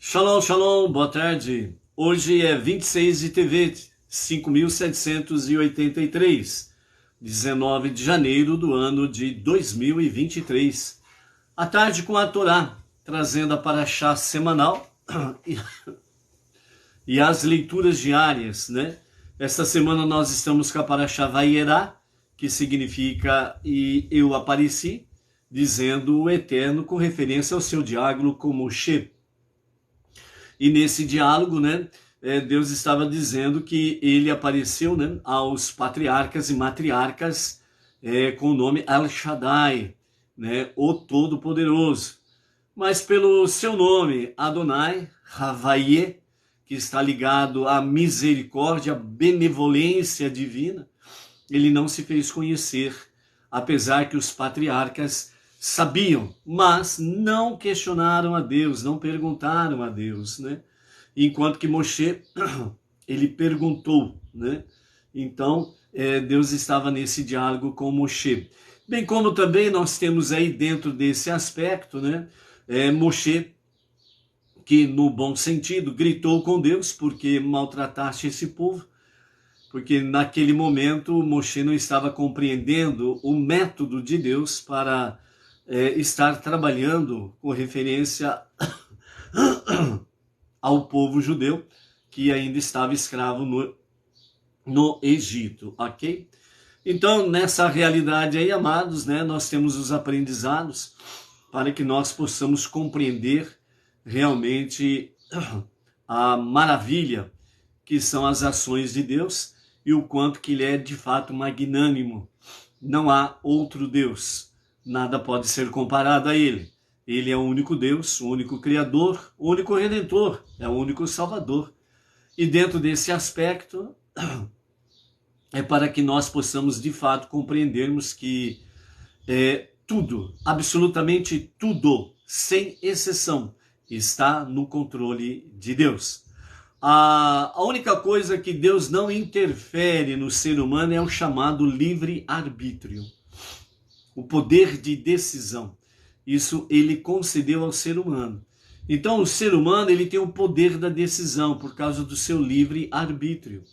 Shalom, shalom, boa tarde. Hoje é 26 de Tevet, 5.783, 19 de janeiro do ano de 2023. À tarde com a Torá, trazendo a paraxá semanal e as leituras diárias, né? Esta semana nós estamos com a paraxá Vayerá, que significa e eu apareci, dizendo o Eterno com referência ao seu diálogo com Moshe. E nesse diálogo, né, Deus estava dizendo que ele apareceu, né, aos patriarcas e matriarcas com o nome El Shaddai, né, o Todo-Poderoso. Mas pelo seu nome, Adonai, Havaye, que está ligado à misericórdia, à benevolência divina, ele não se fez conhecer, apesar que os patriarcas sabiam, mas não questionaram a Deus, não perguntaram a Deus, né? Enquanto que Moshe, ele perguntou, né? Então, Deus estava nesse diálogo com Moshe. Bem como também nós temos aí dentro desse aspecto, né? Moshe, que no bom sentido gritou com Deus, porque maltrataste esse povo, porque naquele momento Moshe não estava compreendendo o método de Deus para estar trabalhando com referência ao povo judeu que ainda estava escravo no Egito, ok? Então, nessa realidade aí, amados, né, nós temos os aprendizados para que nós possamos compreender realmente a maravilha que são as ações de Deus e o quanto que ele é de fato magnânimo. Não há outro Deus. Nada pode ser comparado a ele. Ele é o único Deus, o único Criador, o único Redentor, é o único Salvador. E dentro desse aspecto, é para que nós possamos de fato compreendermos que tudo, absolutamente tudo, sem exceção, está no controle de Deus. A única coisa que Deus não interfere no ser humano é o chamado livre-arbítrio. O poder de decisão. Isso ele concedeu ao ser humano. Então o ser humano ele tem o poder da decisão por causa do seu livre arbítrio.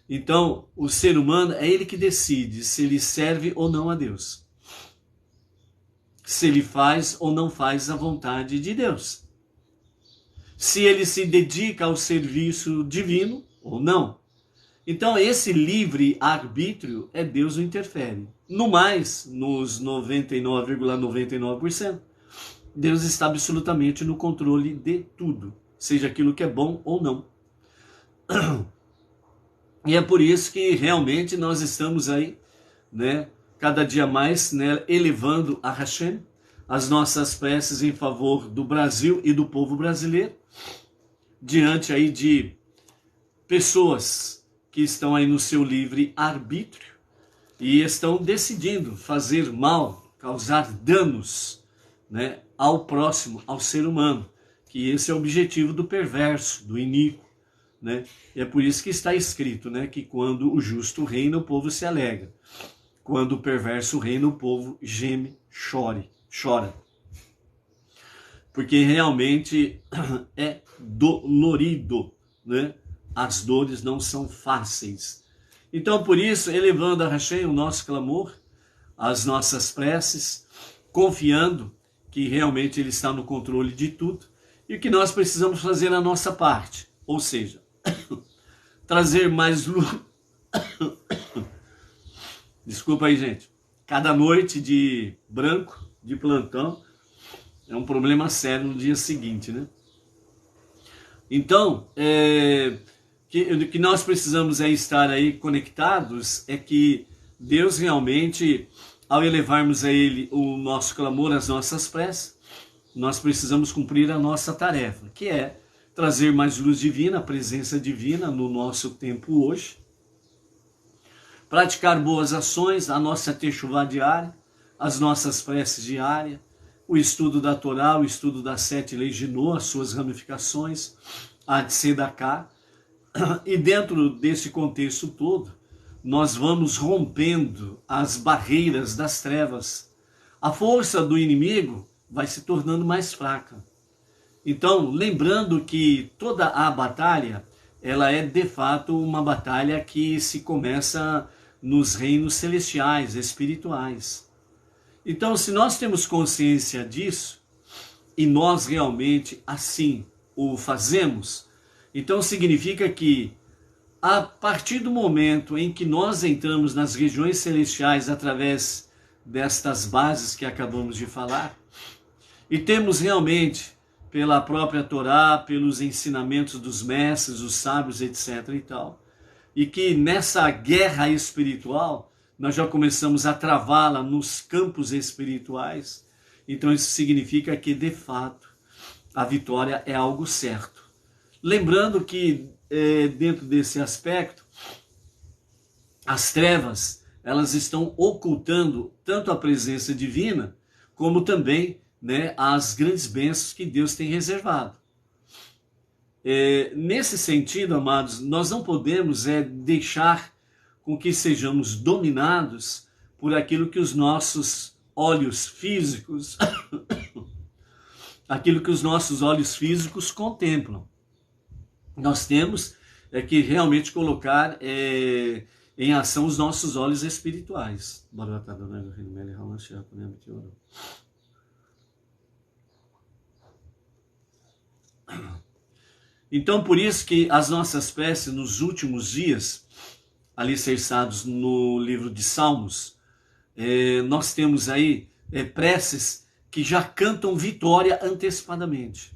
Então o ser humano é ele que decide se ele serve ou não a Deus. Se ele faz ou não faz a vontade de Deus. Se ele se dedica ao serviço divino ou não. Então esse livre arbítrio é Deus o interfere. No mais, nos 99,99%, Deus está absolutamente no controle de tudo, seja aquilo que é bom ou não. E é por isso que realmente nós estamos aí, né, cada dia mais, né, elevando a Hashem, as nossas preces em favor do Brasil e do povo brasileiro, diante aí de pessoas que estão aí no seu livre arbítrio e estão decidindo fazer mal, causar danos, né, ao próximo, ao ser humano, que esse é o objetivo do perverso, do iníquo, né? E é por isso que está escrito, né, que quando o justo reina, o povo se alegra. Quando o perverso reina, o povo geme, chora. Porque realmente é dolorido, né? As dores não são fáceis. Então, por isso, elevando a Hashem o nosso clamor, as nossas preces, confiando que realmente Ele está no controle de tudo e que nós precisamos fazer a nossa parte, ou seja, trazer mais luz. Desculpa aí, gente. Cada noite de branco, de plantão, é um problema sério no dia seguinte, né? Então, que nós precisamos estar aí conectados é que Deus realmente, ao elevarmos a Ele o nosso clamor, as nossas preces, nós precisamos cumprir a nossa tarefa, que é trazer mais luz divina, a presença divina no nosso tempo hoje, praticar boas ações, a nossa techuvá diária, as nossas preces diárias, o estudo da Torá, o estudo das 7 leis de Noah, as suas ramificações, a Tzedakah. E dentro desse contexto todo, nós vamos rompendo as barreiras das trevas. A força do inimigo vai se tornando mais fraca. Então, lembrando que toda a batalha, ela é de fato uma batalha que se começa nos reinos celestiais, espirituais. Então, se nós temos consciência disso, e nós realmente assim o fazemos, então significa que a partir do momento em que nós entramos nas regiões celestiais através destas bases que acabamos de falar, e temos realmente, pela própria Torá, pelos ensinamentos dos mestres, os sábios, etc. e tal, e que nessa guerra espiritual, nós já começamos a travá-la nos campos espirituais, então isso significa que, de fato, a vitória é algo certo. Lembrando que, dentro desse aspecto, as trevas, elas estão ocultando tanto a presença divina, como também, né, as grandes bênçãos que Deus tem reservado. Nesse sentido, amados, nós não podemos deixar com que sejamos dominados por aquilo que os nossos olhos físicos, aquilo que os nossos olhos físicos contemplam. Nós temos que realmente colocar em ação os nossos olhos espirituais. Então, por isso que as nossas preces nos últimos dias, alicerçados no livro de Salmos, nós temos aí preces que já cantam vitória antecipadamente.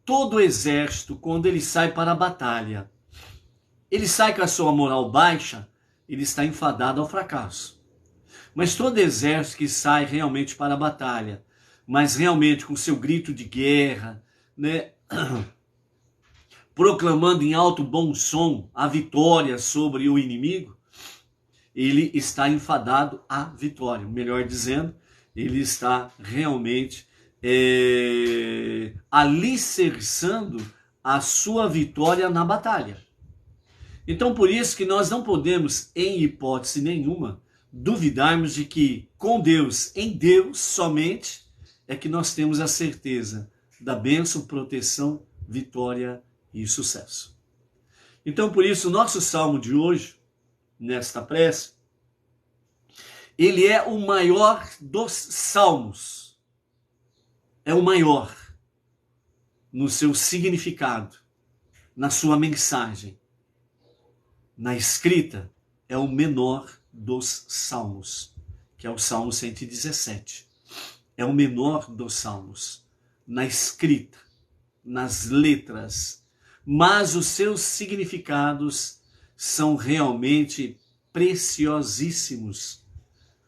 Todo exército, quando ele sai para a batalha, ele sai com a sua moral baixa, ele está enfadado ao fracasso. Mas todo exército que sai realmente para a batalha, mas realmente com seu grito de guerra, né, proclamando em alto bom som a vitória sobre o inimigo, ele está enfadado à vitória. Melhor dizendo, ele está realmente alicerçando a sua vitória na batalha. Então, por isso que nós não podemos, em hipótese nenhuma, duvidarmos de que com Deus, em Deus somente, é que nós temos a certeza da bênção, proteção, vitória e sucesso. Então, por isso, o nosso salmo de hoje, nesta prece, ele é o maior dos salmos. É o maior no seu significado, na sua mensagem. Na escrita, é o menor dos salmos, que é o Salmo 117. É o menor dos salmos. Na escrita, nas letras, mas os seus significados são realmente preciosíssimos,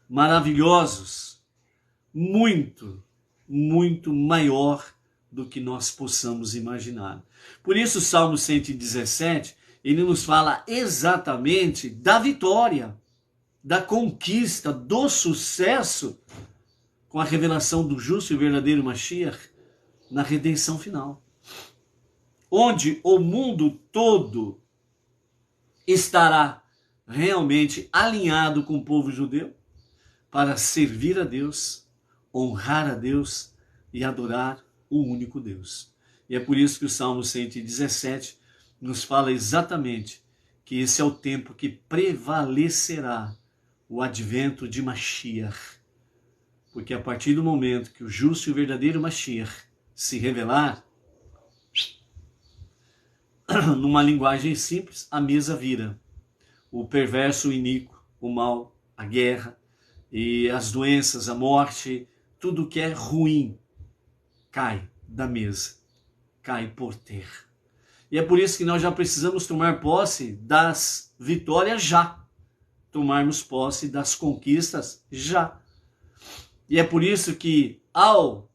maravilhosos, muito, muito maior do que nós possamos imaginar. Por isso o Salmo 117, ele nos fala exatamente da vitória, da conquista, do sucesso com a revelação do justo e verdadeiro Mashiach na redenção final. Onde o mundo todo estará realmente alinhado com o povo judeu para servir a Deus, honrar a Deus e adorar o único Deus. E é por isso que o Salmo 117 nos fala exatamente que esse é o tempo que prevalecerá o advento de Mashiach. Porque a partir do momento que o justo e o verdadeiro Mashiach se revelar, numa linguagem simples, a mesa vira. O perverso, o iníquo, o mal, a guerra e as doenças, a morte, tudo que é ruim cai da mesa, cai por terra. E é por isso que nós já precisamos tomar posse das vitórias já. Tomarmos posse das conquistas já. E é por isso que, ao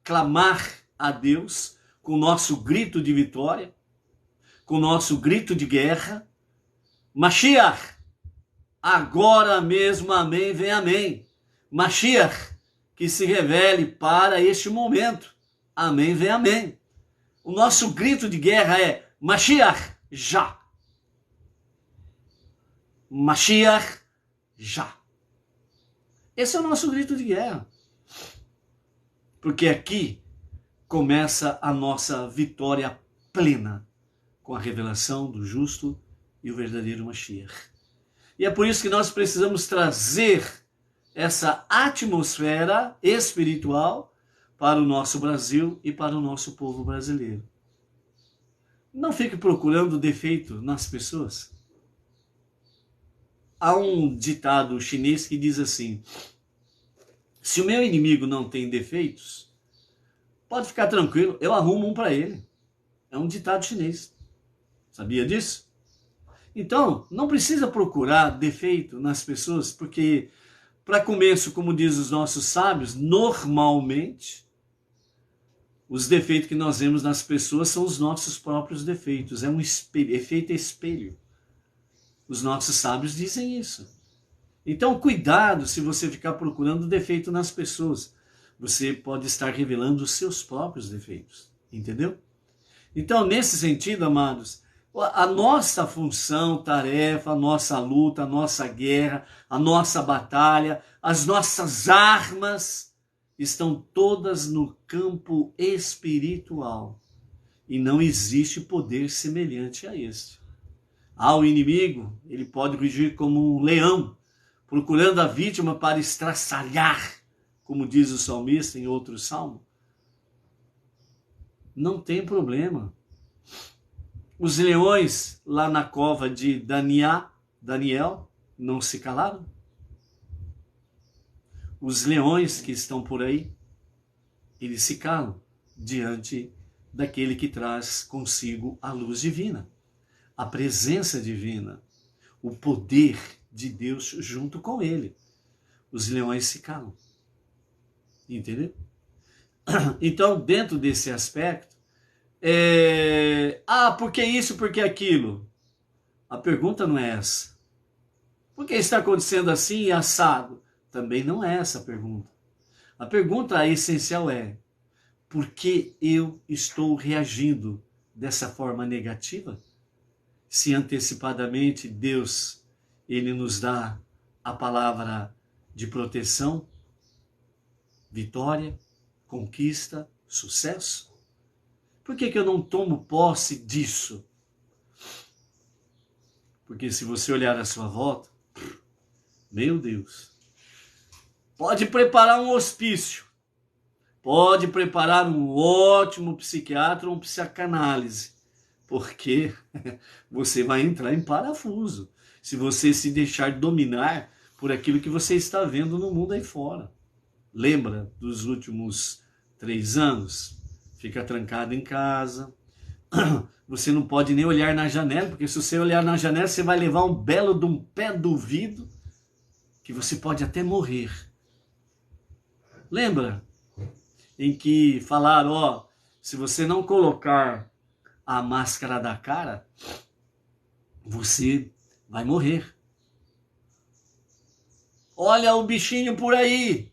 clamar a Deus com o nosso grito de vitória, com o nosso grito de guerra, Mashiach, agora mesmo, amém, vem amém. Mashiach, que se revele para este momento, amém, vem amém. O nosso grito de guerra é Mashiach, já. Mashiach, já. Esse é o nosso grito de guerra. Porque aqui começa a nossa vitória plena com a revelação do justo e o verdadeiro Mashiach. E é por isso que nós precisamos trazer essa atmosfera espiritual para o nosso Brasil e para o nosso povo brasileiro. Não fique procurando defeito nas pessoas. Há um ditado chinês que diz assim: se o meu inimigo não tem defeitos, pode ficar tranquilo, eu arrumo um para ele. É um ditado chinês. Sabia disso? Então, não precisa procurar defeito nas pessoas, porque, para começo, como diz os nossos sábios, normalmente, os defeitos que nós vemos nas pessoas são os nossos próprios defeitos. É um espelho, efeito espelho. Os nossos sábios dizem isso. Então, cuidado se você ficar procurando defeito nas pessoas. Você pode estar revelando os seus próprios defeitos. Entendeu? Então, nesse sentido, amados, a nossa função, tarefa, a nossa luta, a nossa guerra, a nossa batalha, as nossas armas estão todas no campo espiritual. E não existe poder semelhante a este. O inimigo, ele pode rugir como um leão, procurando a vítima para estraçalhar, como diz o salmista em outro salmo. Não tem problema. Os leões lá na cova de Daniel não se calaram. Os leões que estão por aí, eles se calam diante daquele que traz consigo a luz divina, a presença divina, o poder de Deus junto com ele. Os leões se calam. Entendeu? Então, dentro desse aspecto, por que isso, por que aquilo? A pergunta não é essa. Por que está acontecendo assim e assado? Também não é essa a pergunta. A pergunta essencial é: por que eu estou reagindo dessa forma negativa? Se antecipadamente Deus, ele nos dá a palavra de proteção, vitória, conquista, sucesso. Por que eu não tomo posse disso? Porque se você olhar à sua volta, meu Deus, pode preparar um hospício, pode preparar um ótimo psiquiatra ou um psicanálise, porque você vai entrar em parafuso se você se deixar dominar por aquilo que você está vendo no mundo aí fora. Lembra dos últimos 3 anos? Fica trancado em casa, você não pode nem olhar na janela, porque se você olhar na janela, você vai levar um belo de um pé do vidro, que você pode até morrer. Lembra em que falaram, se você não colocar a máscara da cara, você vai morrer. Olha o bichinho por aí,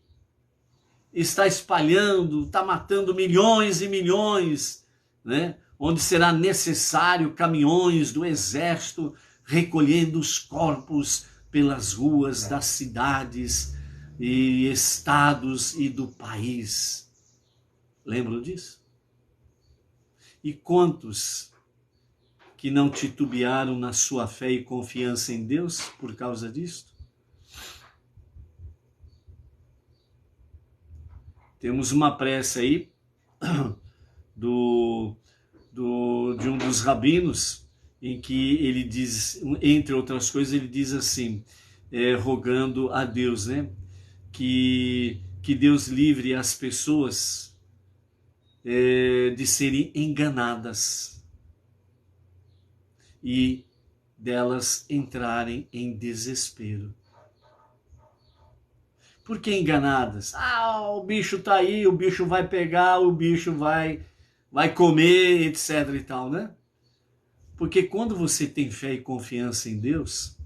está espalhando, está matando milhões e milhões, né? Onde será necessário caminhões do exército recolhendo os corpos pelas ruas das cidades e estados e do país. Lembram disso? E quantos que não titubearam na sua fé e confiança em Deus por causa disto? Temos uma prece aí de um dos rabinos, em que ele diz, entre outras coisas, ele diz assim, rogando a Deus, né, que Deus livre as pessoas de serem enganadas e delas entrarem em desespero. Por que enganadas? O bicho tá aí, o bicho vai pegar, o bicho vai comer, etc e tal, né? Porque quando você tem fé e confiança em Deus,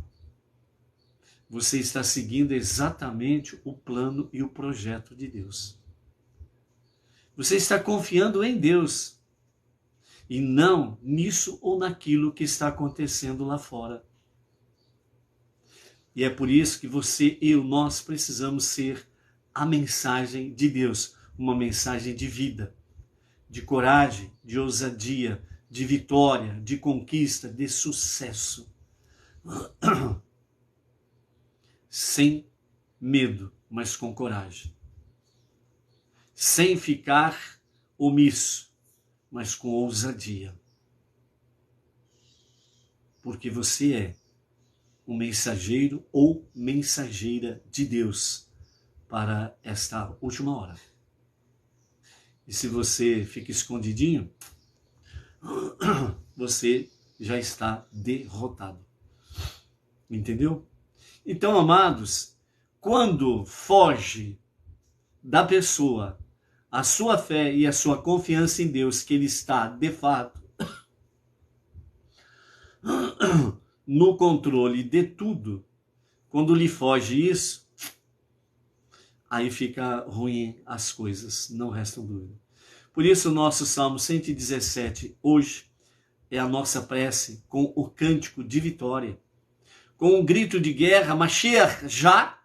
você está seguindo exatamente o plano e o projeto de Deus. Você está confiando em Deus e não nisso ou naquilo que está acontecendo lá fora. E é por isso que você, nós precisamos ser a mensagem de Deus, uma mensagem de vida, de coragem, de ousadia, de vitória, de conquista, de sucesso. Sem medo, mas com coragem. Sem ficar omisso, mas com ousadia. Porque você é um mensageiro ou mensageira de Deus para esta última hora. E se você fica escondidinho, você já está derrotado. Entendeu? Então, amados, quando foge da pessoa a sua fé e a sua confiança em Deus, que Ele está, de fato, no controle de tudo, quando lhe foge isso, aí fica ruim as coisas, não restam dúvida. Por isso o nosso Salmo 117 hoje é a nossa prece com o cântico de vitória, com o grito de guerra, Mashiach já,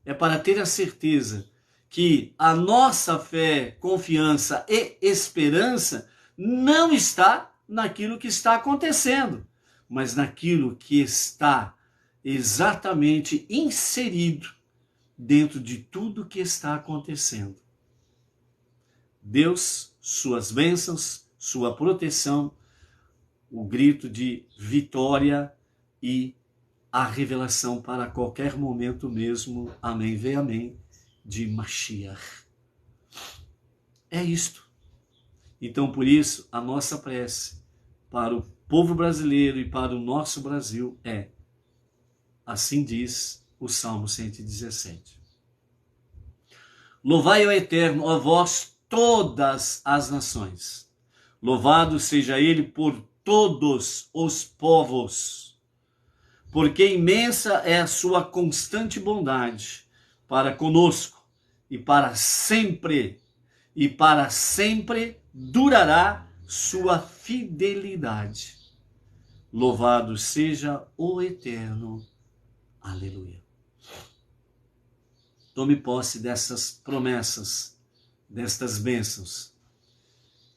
é para ter a certeza que a nossa fé, confiança e esperança não está naquilo que está acontecendo, mas naquilo que está exatamente inserido dentro de tudo que está acontecendo. Deus, suas bênçãos, sua proteção, o grito de vitória e a revelação para qualquer momento mesmo, amém, vem amém, de Mashiach. É isto. Então, por isso, a nossa prece para o povo brasileiro e para o nosso Brasil é, assim diz o Salmo 117. Louvai ao Eterno, ó vós todas as nações. Louvado seja ele por todos os povos, porque imensa é a sua constante bondade para conosco e para sempre durará sua fidelidade. Louvado seja o Eterno. Aleluia. Tome posse dessas promessas, destas bênçãos,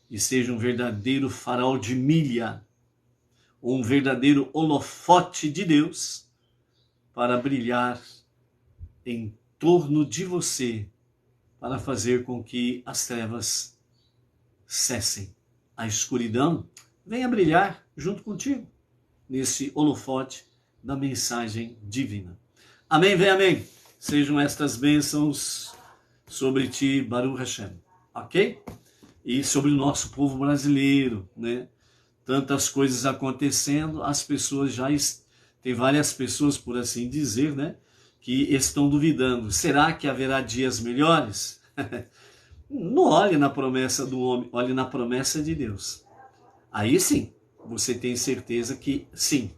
e seja um verdadeiro farol de milha, um verdadeiro holofote de Deus, para brilhar em torno de você, para fazer com que as trevas cessem. A escuridão venha brilhar junto contigo, nesse holofote da mensagem divina. Amém, vem amém. Sejam estas bênçãos sobre ti, Baruch Hashem, ok? E sobre o nosso povo brasileiro, né? Tantas coisas acontecendo, as pessoas tem várias pessoas, por assim dizer, né? Que estão duvidando. Será que haverá dias melhores? Não olhe na promessa do homem, olhe na promessa de Deus. Aí sim, você tem certeza que sim,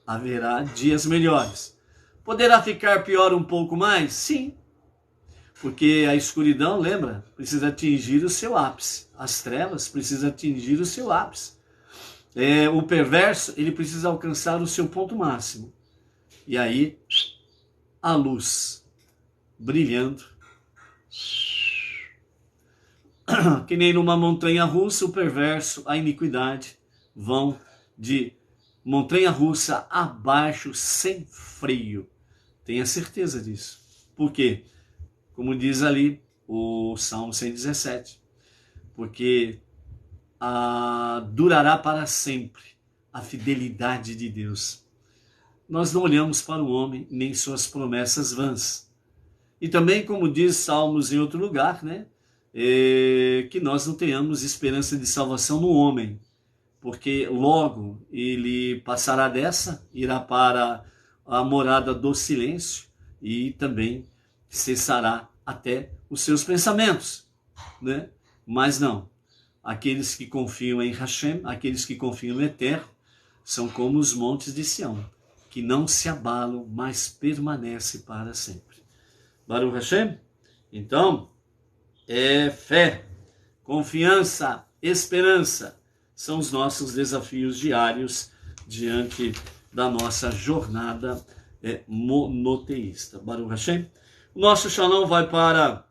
haverá dias melhores. Poderá ficar pior um pouco mais? Sim. Porque a escuridão, lembra, precisa atingir o seu ápice. As trevas precisam atingir o seu ápice. O perverso, ele precisa alcançar o seu ponto máximo. E aí, a luz brilhando. Que nem numa montanha russa, o perverso, a iniquidade, vão de montanha russa abaixo sem freio. Tenha certeza disso. Por quê? Como diz ali o Salmo 117. Porque durará para sempre a fidelidade de Deus. Nós não olhamos para o homem, nem suas promessas vãs. E também, como diz Salmos em outro lugar, né? Que nós não tenhamos esperança de salvação no homem, porque logo ele passará dessa, irá para a morada do silêncio e também cessará até os seus pensamentos, né? Mas não, aqueles que confiam em Hashem, aqueles que confiam no Eterno, são como os montes de Sião, que não se abalam, mas permanecem para sempre. Baruch Hashem, então, fé, confiança, esperança, são os nossos desafios diários diante da nossa jornada monoteísta. Baruch Hashem. O nosso shalom vai para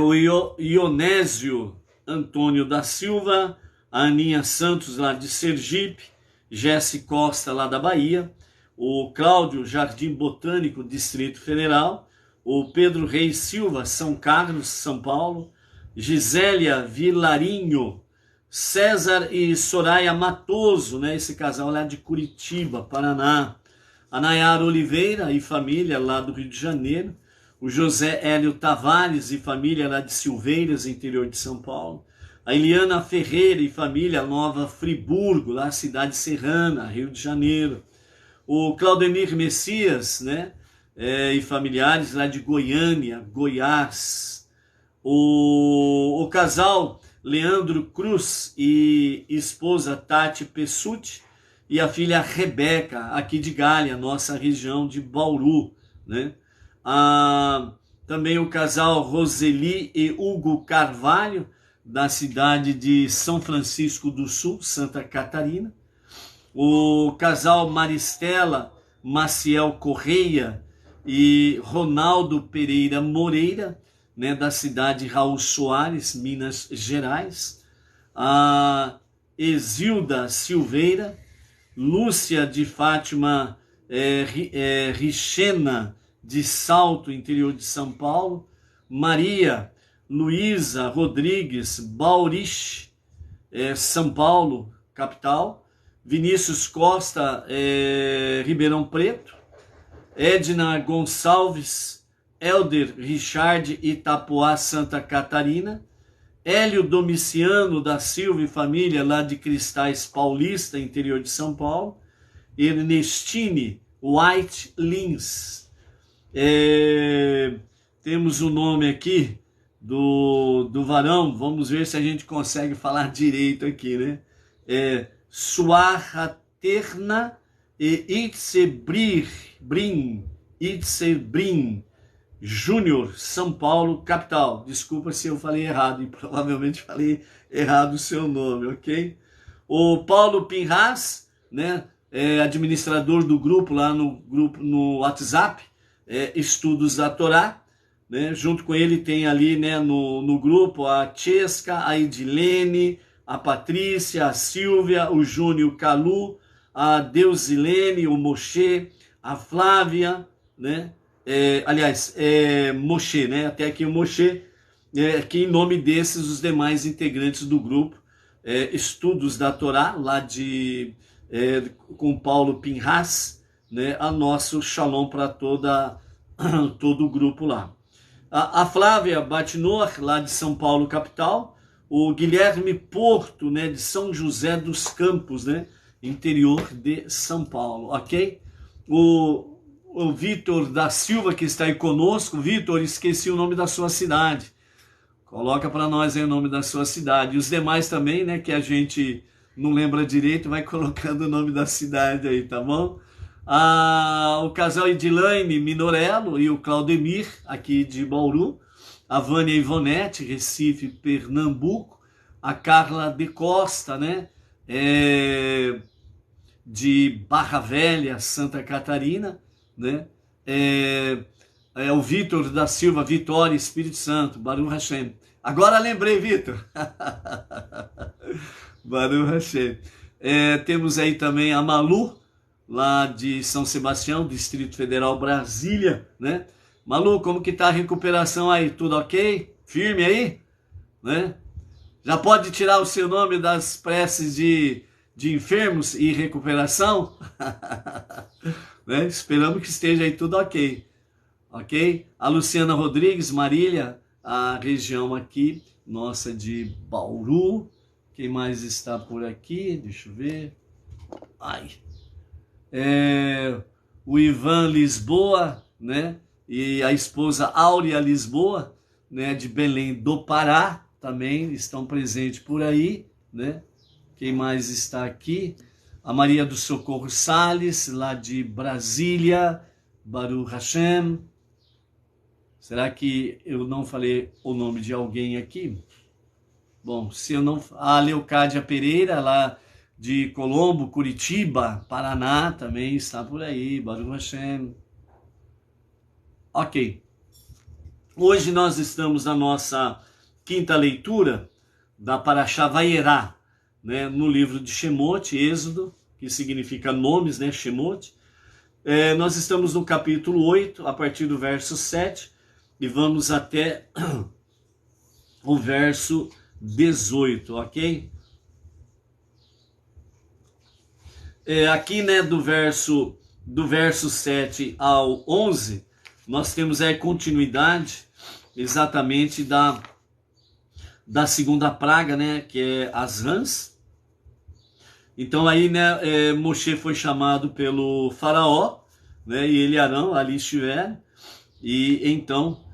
o Ionésio Antônio da Silva, a Aninha Santos, lá de Sergipe, Jesse Costa, lá da Bahia, o Cláudio Jardim Botânico, Distrito Federal, o Pedro Reis Silva, São Carlos, São Paulo, Gisélia Vilarinho, César e Soraya Matoso, né? Esse casal lá de Curitiba, Paraná, a Nayara Oliveira e família lá do Rio de Janeiro, o José Hélio Tavares e família lá de Silveiras, interior de São Paulo, a Eliana Ferreira e família, Nova Friburgo, lá cidade serrana, Rio de Janeiro, o Claudemir Messias, né? E familiares lá de Goiânia, Goiás, o casal Leandro Cruz e esposa Tati Pessuti e a filha Rebeca, aqui de Galha, nossa região de Bauru, né? Também o casal Roseli e Hugo Carvalho, da cidade de São Francisco do Sul, Santa Catarina. O casal Maristela Maciel Correia e Ronaldo Pereira Moreira, né, da cidade de Raul Soares, Minas Gerais. A Exilda Silveira, Lúcia de Fátima Richena, de Salto, interior de São Paulo. Maria Luísa Rodrigues Baurich, São Paulo, capital. Vinícius Costa, Ribeirão Preto. Edna Gonçalves, Elder Richard, Itapoá, Santa Catarina. Hélio Domiciano da Silva e família, lá de Cristais Paulista, interior de São Paulo. Ernestine White Lins. Temos o nome aqui do varão, vamos ver se a gente consegue falar direito aqui, né? Suarraterna e Itzebrin Júnior, São Paulo, capital. Desculpa se eu falei errado, e provavelmente falei errado o seu nome, ok? O Paulo Pinhas, né, administrador do grupo lá no WhatsApp, Estudos da Torá, né? Junto com ele tem ali, né, no grupo a Chesca, a Edilene, a Patrícia, a Silvia, o Júnior Calu, a Deusilene, o Moshe, a Flávia, né? Moshe, né? Até aqui o Moshe, aqui em nome desses, os demais integrantes do grupo Estudos da Torá, lá com Paulo Pinhas, né? A nosso shalom para todo o grupo lá. A Flávia Batnor, lá de São Paulo, capital. O Guilherme Porto, né, de São José dos Campos, né, interior de São Paulo, ok? O Vitor da Silva, que está aí conosco. Vitor, esqueci o nome da sua cidade. Coloca para nós aí o nome da sua cidade. E os demais também, né, que a gente não lembra direito, vai colocando o nome da cidade aí, tá bom? O casal Edilane Minorello e o Claudemir, aqui de Bauru. A Vânia Ivonete, Recife, Pernambuco. A Carla de Costa, né, de Barra Velha, Santa Catarina, né? O Vitor da Silva, Vitória, Espírito Santo, Baruch Hashem. Agora lembrei, Vitor. Baruch Hashem. Temos aí também a Malu, lá de São Sebastião, Distrito Federal, Brasília, né? Malu, como que tá a recuperação aí? Tudo ok? Firme aí? Né? Já pode tirar o seu nome das preces de enfermos e recuperação? Né? Esperamos que esteja aí tudo ok. Ok? A Luciana Rodrigues, Marília, a região aqui, nossa de Bauru. Quem mais está por aqui? Deixa eu ver. O Ivan Lisboa, né? E a esposa Áurea Lisboa, né? De Belém do Pará, também estão presentes por aí, né? Quem mais está aqui? A Maria do Socorro Salles, lá de Brasília, Baruch Hashem. Será que eu não falei o nome de alguém aqui? Bom, se eu não... A Leocádia Pereira, lá de Colombo, Curitiba, Paraná, também está por aí, Baruch Hashem. Ok. Hoje nós estamos na nossa quinta leitura da Parashá Vayera, né, no livro de Shemot, Êxodo, que significa nomes, né, Shemot. Nós estamos no capítulo 8, a partir do verso 7, e vamos até o verso 18, ok? Aqui, né, do verso 7 ao 11, nós temos a continuidade exatamente da segunda praga, né, que é as rãs. Então aí, né, Moshe foi chamado pelo faraó, né, e ele e Arão ali estiveram, e então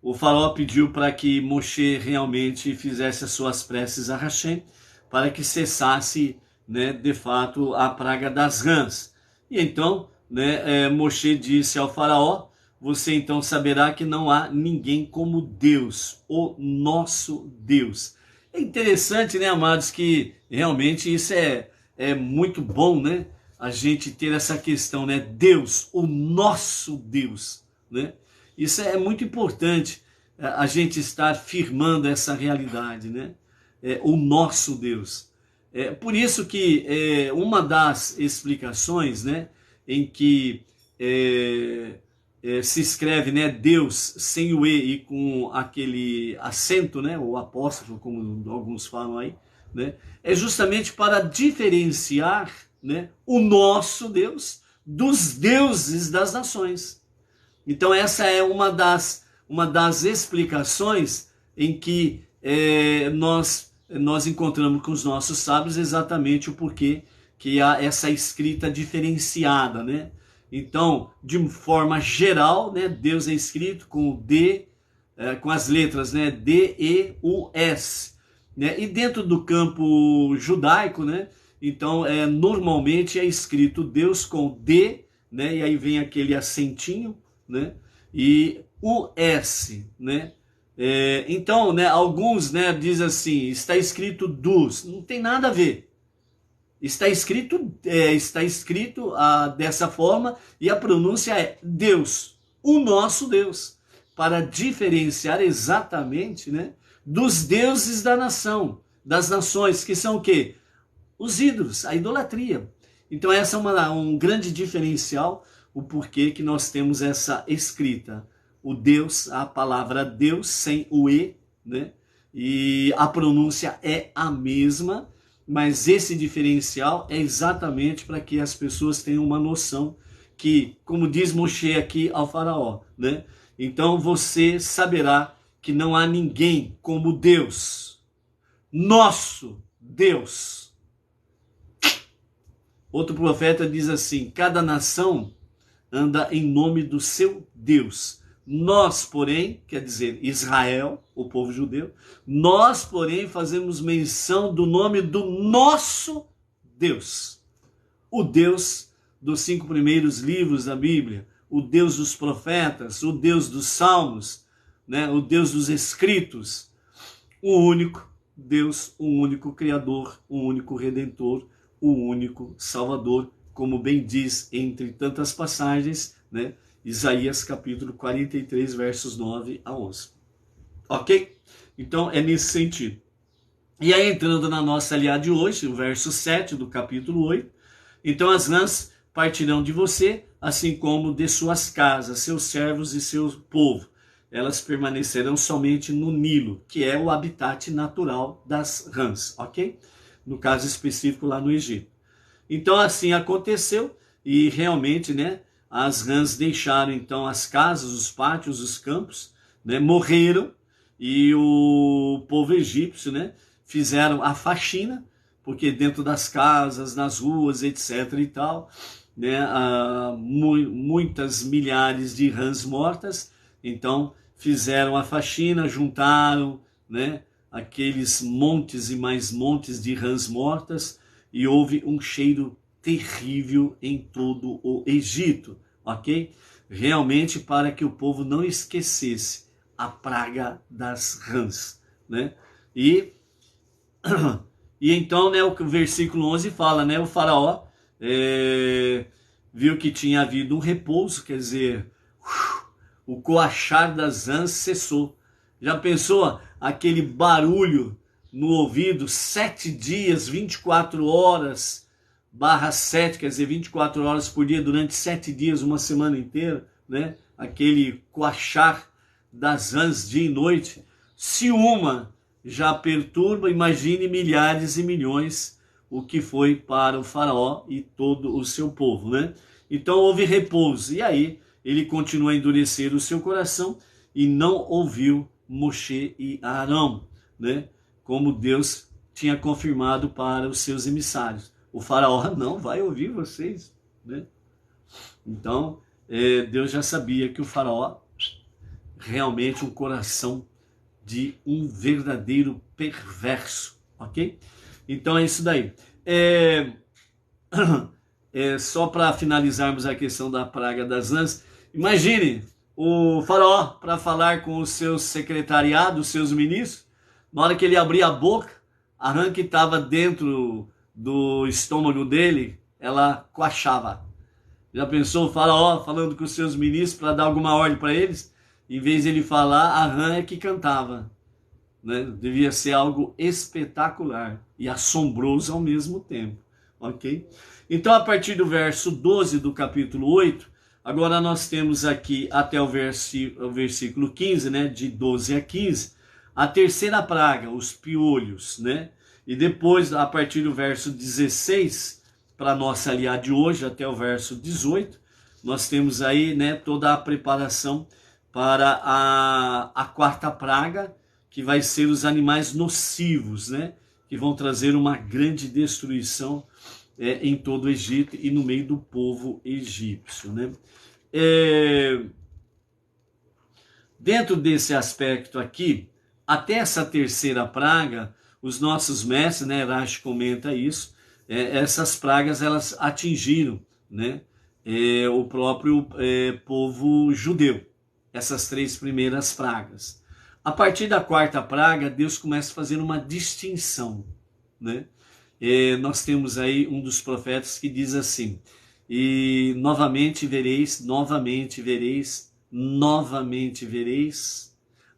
o faraó pediu para que Moshe realmente fizesse as suas preces a Hashem, para que cessasse, né, de fato a praga das rãs. E então, né, Moshe disse ao faraó: você então saberá que não há ninguém como Deus, o nosso Deus. É interessante, né, amados, que realmente isso é muito bom, né? A gente ter essa questão, né? Deus, o nosso Deus, né? Isso é muito importante, a gente estar firmando essa realidade, né? O nosso Deus. Por isso que uma das explicações, né, em que se escreve, né, Deus sem o E e com aquele acento, né, o apóstrofo, como alguns falam aí, né, é justamente para diferenciar, né, o nosso Deus dos deuses das nações. Então essa é uma das explicações em que nós encontramos com os nossos sábios exatamente o porquê que há essa escrita diferenciada, né? Então, de forma geral, né, Deus é escrito com o D, com as letras, né, D-E-U-S, né? E dentro do campo judaico, né, então normalmente é escrito Deus com D, né, e aí vem aquele acentinho, né, e o S, né? Então, né, alguns, né, dizem assim, está escrito dos, não tem nada a ver. Está escrito dessa forma e a pronúncia é Deus, o nosso Deus, para diferenciar exatamente, né, dos deuses das nações, que são o quê? Os ídolos, a idolatria. Então essa é um grande diferencial, o porquê que nós temos essa escrita. O Deus, a palavra Deus sem o E, né? E a pronúncia é a mesma, mas esse diferencial é exatamente para que as pessoas tenham uma noção que, como diz Moshe aqui ao faraó, né? Então você saberá que não há ninguém como Deus, nosso Deus. Outro profeta diz assim: cada nação anda em nome do seu Deus. Nós, porém, quer dizer Israel, o povo judeu, nós, porém, fazemos menção do nome do nosso Deus. O Deus dos 5 primeiros livros da Bíblia, o Deus dos profetas, o Deus dos salmos, né? O Deus dos escritos, o único Deus, o único Criador, o único Redentor, o único Salvador, como bem diz entre tantas passagens, né? Isaías capítulo 43, versos 9 a 11. Ok? Então é nesse sentido. E aí entrando na nossa aliada de hoje, o verso 7 do capítulo 8. Então as rãs partirão de você, assim como de suas casas, seus servos e seu povo. Elas permanecerão somente no Nilo, que é o habitat natural das rãs, ok? No caso específico lá no Egito. Então assim aconteceu e realmente, né, as rãs deixaram então as casas, os pátios, os campos, né, morreram, e o povo egípcio, né, fizeram a faxina, porque dentro das casas, nas ruas, etc. e tal, né, muitas milhares de rãs mortas. Então fizeram a faxina, juntaram, né, aqueles montes e mais montes de rãs mortas, e houve um cheiro terrível em todo o Egito, ok? Realmente para que o povo não esquecesse a praga das rãs, né? E então, né, o versículo 11 fala, né, o faraó viu que tinha havido um repouso, quer dizer, o coachar das rãs cessou. Já pensou aquele barulho no ouvido, 7 dias, 24 horas, barra 7, quer dizer, 24 horas por dia, durante 7 dias, uma semana inteira, né? Aquele coachar das rãs dia e noite. Se uma já perturba, imagine milhares e milhões o que foi para o faraó e todo o seu povo, né? Então houve repouso, e aí ele continua a endurecer o seu coração e não ouviu Moshe e Arão, né? Como Deus tinha confirmado para os seus emissários. O faraó não vai ouvir vocês, né? Então, Deus já sabia que o faraó, realmente um coração de um verdadeiro perverso, ok? Então é isso daí. Só para finalizarmos a questão da praga das rãs, imagine o faraó para falar com os seus secretariados, os seus ministros, na hora que ele abria a boca, a rã que estava dentro do estômago dele, ela coachava. Já pensou o faraó falando com os seus ministros para dar alguma ordem para eles? Em vez de ele falar, a rã é que cantava, né? Devia ser algo espetacular e assombroso ao mesmo tempo, ok? Então, a partir do verso 12 do capítulo 8, agora nós temos aqui até o versículo 15, né? De 12 a 15, a terceira praga, os piolhos, né? E depois, a partir do verso 16, para a nossa aliada de hoje, até o verso 18, nós temos aí, né, toda a preparação para a quarta praga, que vai ser os animais nocivos, né? Que vão trazer uma grande destruição em todo o Egito e no meio do povo egípcio, né? Dentro desse aspecto aqui, até essa terceira praga, os nossos mestres, né, Rashi comenta isso, essas pragas elas atingiram, né, o próprio povo judeu, essas 3 primeiras pragas. A partir da quarta praga, Deus começa a fazer uma distinção, né? Nós temos aí um dos profetas que diz assim: e novamente vereis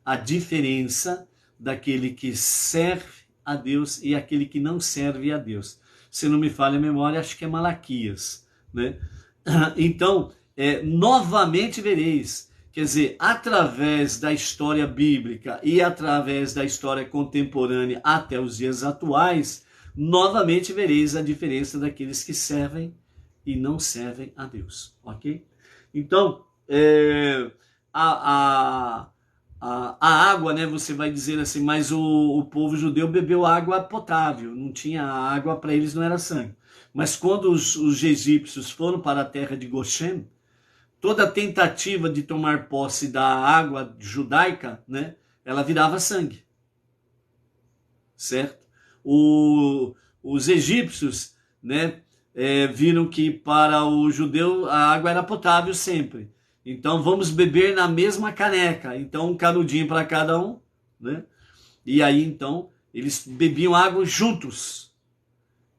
a diferença daquele que serve a Deus e aquele que não serve a Deus. Se não me falha a memória, acho que é Malaquias, né? Então, novamente vereis, quer dizer, através da história bíblica e através da história contemporânea até os dias atuais, novamente vereis a diferença daqueles que servem e não servem a Deus, ok? Então, a água, né, você vai dizer assim, mas o povo judeu bebeu água potável, não tinha água para eles, não era sangue. Mas quando os egípcios foram para a terra de Goshen, toda tentativa de tomar posse da água judaica, né, ela virava sangue, certo? Os egípcios, né, viram que para o judeu a água era potável sempre. Então vamos beber na mesma caneca. Então um canudinho para cada um, né? E aí então eles bebiam água juntos.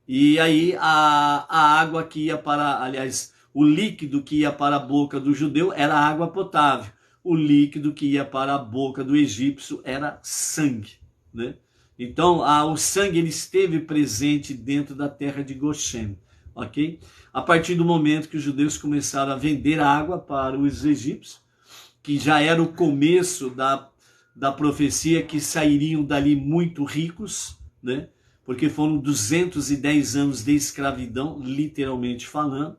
E aí a água que ia para, aliás, o líquido que ia para a boca do judeu era água potável. O líquido que ia para a boca do egípcio era sangue, né? Então o sangue ele esteve presente dentro da terra de Goshen. Ok? A partir do momento que os judeus começaram a vender água para os egípcios, que já era o começo da profecia que sairiam dali muito ricos, né? Porque foram 210 anos de escravidão, literalmente falando.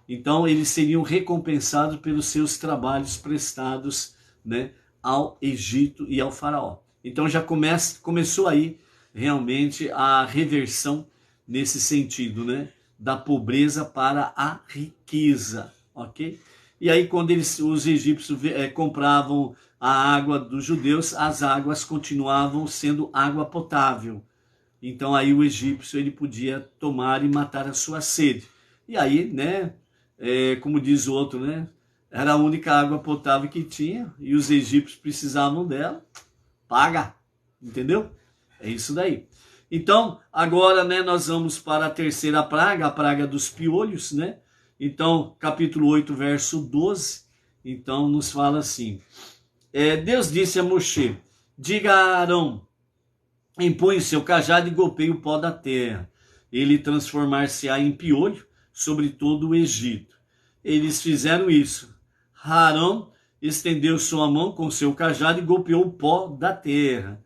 Então eles seriam recompensados pelos seus trabalhos prestados, né, ao Egito e ao faraó. Então já começou aí realmente a reversão nesse sentido, né? Da pobreza para a riqueza, ok? E aí quando os egípcios compravam a água dos judeus, as águas continuavam sendo água potável. Então aí o egípcio ele podia tomar e matar a sua sede. E aí, né, como diz o outro, né, era a única água potável que tinha e os egípcios precisavam dela, paga, entendeu? É isso daí. Então, agora, né, nós vamos para a terceira praga, a praga dos piolhos, né? Então, capítulo 8, verso 12, então nos fala assim: Deus disse a Moshe: diga a Arão, impõe o seu cajado e golpeie o pó da terra. Ele transformar-se-á em piolho sobre todo o Egito. Eles fizeram isso. Arão estendeu sua mão com seu cajado e golpeou o pó da terra.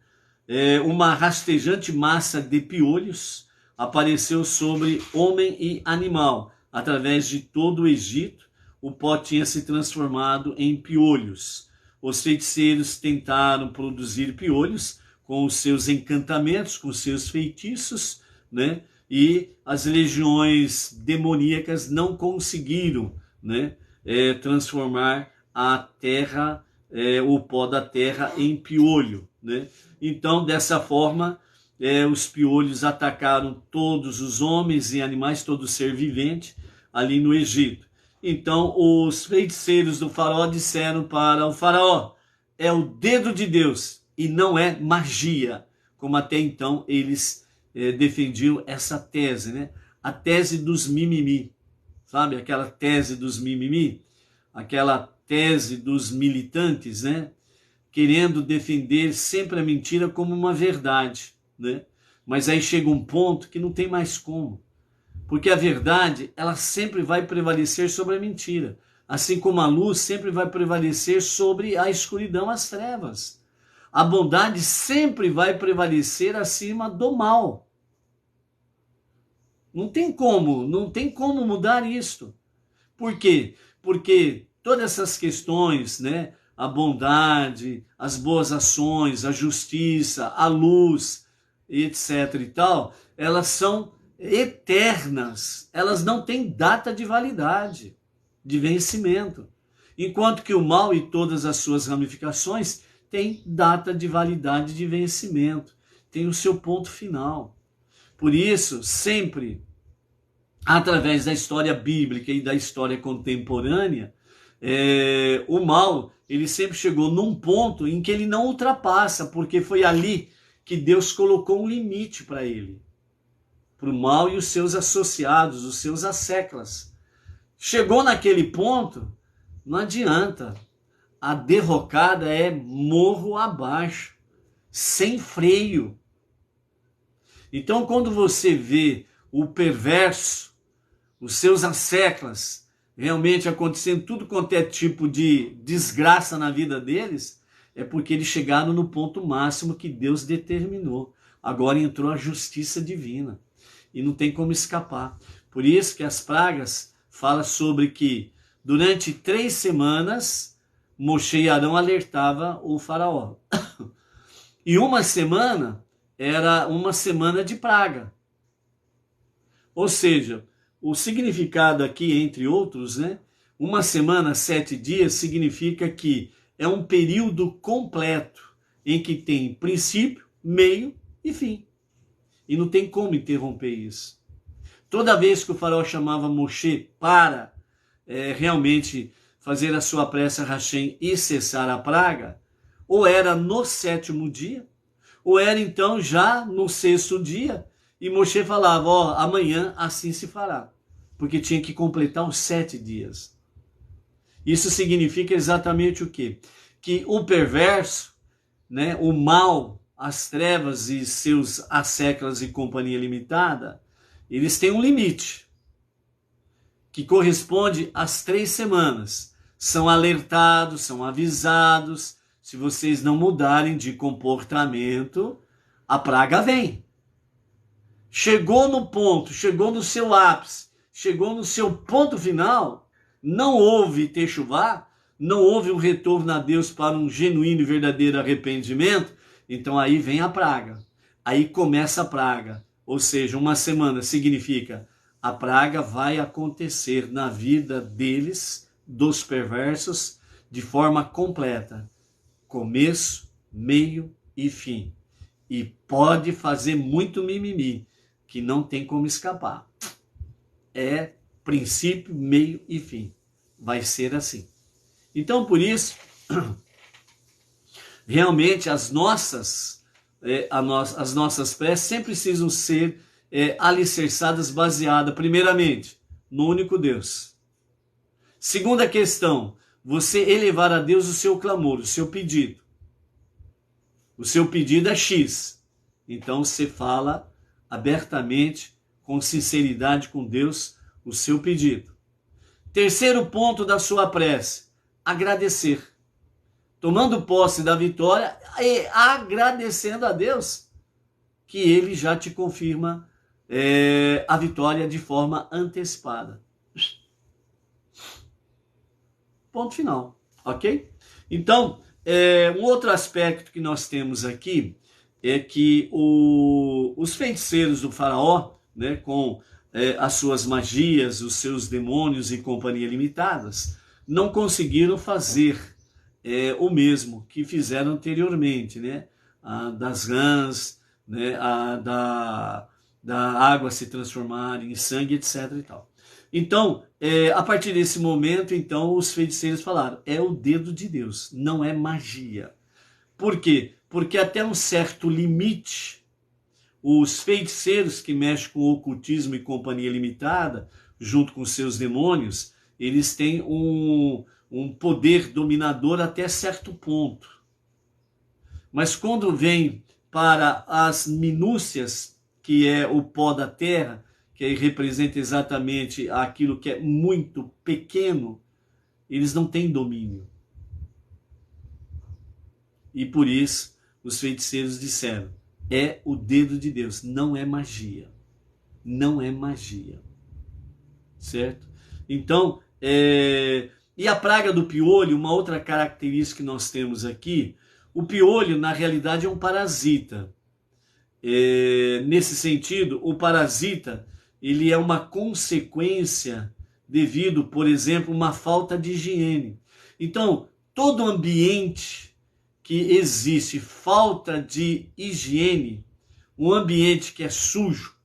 Uma rastejante massa de piolhos apareceu sobre homem e animal. Através de todo o Egito, o pó tinha se transformado em piolhos. Os feiticeiros tentaram produzir piolhos com os seus encantamentos, com os seus feitiços, né? E as legiões demoníacas não conseguiram, né, transformar a terra, o pó da terra em piolho, né? Então, dessa forma, os piolhos atacaram todos os homens e animais, todo ser vivente ali no Egito. Então, os feiticeiros do faraó disseram para o faraó, é o dedo de Deus e não é magia, como até então eles defendiam essa tese, né? A tese dos mimimi, sabe? Aquela tese dos mimimi, aquela tese dos militantes, né? Querendo defender sempre a mentira como uma verdade, né? Mas aí chega um ponto que não tem mais como, porque a verdade, ela sempre vai prevalecer sobre a mentira, assim como a luz sempre vai prevalecer sobre a escuridão, as trevas. A bondade sempre vai prevalecer acima do mal. Não tem como mudar isto. Por quê? Porque todas essas questões, né, a bondade, as boas ações, a justiça, a luz, etc e tal, elas são eternas, elas não têm data de validade, de vencimento. Enquanto que o mal e todas as suas ramificações têm data de validade de vencimento, tem o seu ponto final. Por isso, sempre, através da história bíblica e da história contemporânea, o mal, ele sempre chegou num ponto em que ele não ultrapassa, porque foi ali que Deus colocou um limite para ele, para o mal e os seus associados, os seus asseclas. Chegou naquele ponto, não adianta, a derrocada é morro abaixo, sem freio. Então, quando você vê o perverso, os seus asseclas, realmente acontecendo tudo quanto é tipo de desgraça na vida deles, é porque eles chegaram no ponto máximo que Deus determinou. Agora entrou a justiça divina e não tem como escapar. Por isso que as pragas falam sobre que durante 3 semanas Moshe e Arão alertava o faraó. E uma semana era uma semana de praga. Ou seja, o significado aqui, entre outros, né? Uma semana, 7 dias, significa que é um período completo em que tem princípio, meio e fim. E não tem como interromper isso. Toda vez que o faraó chamava Moshe para realmente fazer a sua prece a Hashem e cessar a praga, ou era no 7º dia, ou era então já no 6º dia, e Moshe falava, ó, amanhã assim se fará, porque tinha que completar os 7 dias. Isso significa exatamente o quê? Que o perverso, né, o mal, as trevas e seus asseclas e companhia limitada, eles têm um limite, que corresponde às 3 semanas. São alertados, são avisados, se vocês não mudarem de comportamento, a praga vem. Chegou no ponto, chegou no seu ápice, chegou no seu ponto final, não houve techuvá, não houve um retorno a Deus para um genuíno e verdadeiro arrependimento, então aí vem a praga. Aí começa a praga. Ou seja, uma semana significa a praga vai acontecer na vida deles, dos perversos, de forma completa. Começo, meio e fim. E pode fazer muito mimimi, que não tem como escapar. É princípio, meio e fim. Vai ser assim. Então, por isso, realmente as nossas preces sempre precisam ser alicerçadas, baseadas, primeiramente, no único Deus. Segunda questão, você elevar a Deus o seu clamor, o seu pedido. O seu pedido é X. Então você fala abertamente, com sinceridade com Deus, o seu pedido. Terceiro ponto da sua prece, agradecer. Tomando posse da vitória e agradecendo a Deus que Ele já te confirma a vitória de forma antecipada. Ponto final, ok? Então, um outro aspecto que nós temos aqui é que os feiticeiros do faraó, né, com as suas magias, os seus demônios e companhia limitadas, não conseguiram fazer o mesmo que fizeram anteriormente, né? Das rãs, né? Da água se transformar em sangue, etc. e tal. Então, a partir desse momento, então, os feiticeiros falaram, é o dedo de Deus, não é magia. Por quê? Porque até um certo limite, os feiticeiros que mexem com o ocultismo e companhia limitada, junto com seus demônios, eles têm um poder dominador até certo ponto. Mas quando vem para as minúcias, que é o pó da terra, que aí representa exatamente aquilo que é muito pequeno, eles não têm domínio. E por isso os feiticeiros disseram, é o dedo de Deus, não é magia. Não é magia. Certo? Então, e a praga do piolho, uma outra característica que nós temos aqui, o piolho na realidade é um parasita. Nesse sentido, o parasita ele é uma consequência devido, por exemplo, uma falta de higiene. Então, todo ambiente que existe falta de higiene, um ambiente que é sujo,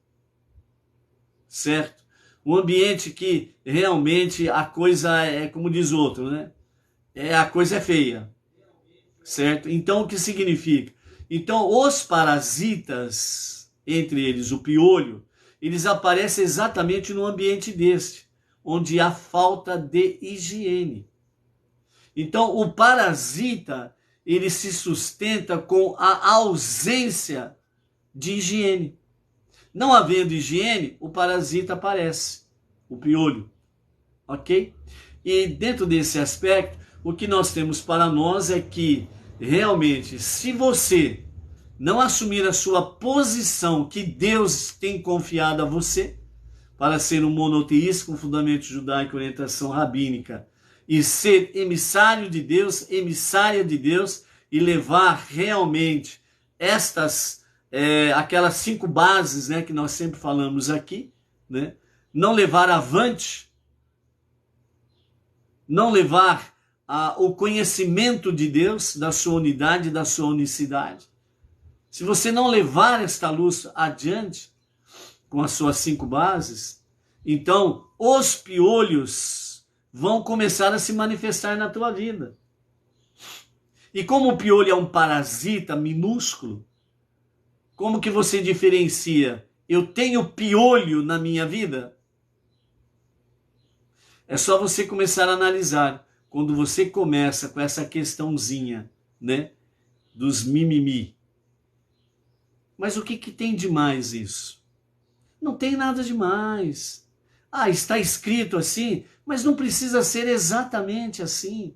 certo? Um ambiente que realmente a coisa é, como diz outro, né? A coisa é feia, certo? Então, o que significa? Então, os parasitas, entre eles o piolho, eles aparecem exatamente no ambiente deste, onde há falta de higiene. Então, o parasita, ele se sustenta com a ausência de higiene. Não havendo higiene, o parasita aparece, o piolho, ok? E dentro desse aspecto, o que nós temos para nós é que, realmente, se você não assumir a sua posição que Deus tem confiado a você, para ser um monoteísta com fundamento judaico e orientação rabínica, e ser emissário de Deus, emissária de Deus, e levar realmente aquelas 5 bases, né, que nós sempre falamos aqui, né? Não levar avante, não levar o conhecimento de Deus, da sua unidade, da sua unicidade. Se você não levar esta luz adiante, com as suas 5 bases, então os piolhos vão começar a se manifestar na tua vida. E como o piolho é um parasita minúsculo, como que você diferencia? Eu tenho piolho na minha vida? É só você começar a analisar. Quando você começa com essa questãozinha, né, dos mimimi. Mas o que tem de mais isso? Não tem nada de mais. Está escrito assim, mas não precisa ser exatamente assim.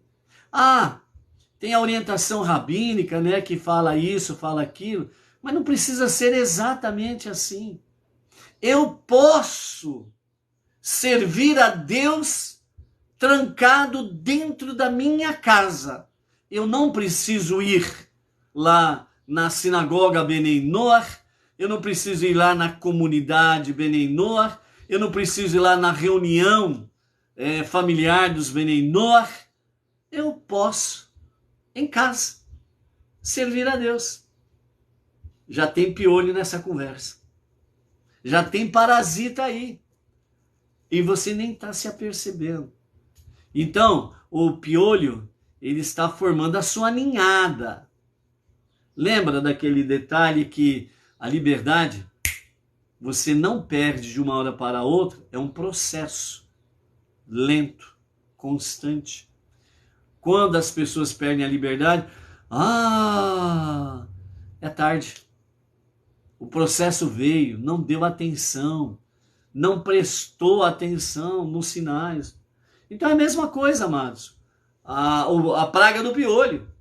Tem a orientação rabínica, né, que fala isso, fala aquilo, mas não precisa ser exatamente assim. Eu posso servir a Deus trancado dentro da minha casa. Eu não preciso ir lá na sinagoga Benei Noach, eu não preciso ir lá na comunidade Benei Noach, eu não preciso ir lá na reunião familiar dos Benei Noach. Eu posso, em casa, servir a Deus. Já tem piolho nessa conversa. Já tem parasita aí. E você nem está se apercebendo. Então, o piolho, ele está formando a sua ninhada. Lembra daquele detalhe que a liberdade, você não perde de uma hora para outra, é um processo lento, constante. Quando as pessoas perdem a liberdade, tarde. O processo veio, não deu atenção, não prestou atenção nos sinais. Então é a mesma coisa, amados. A praga do piolho.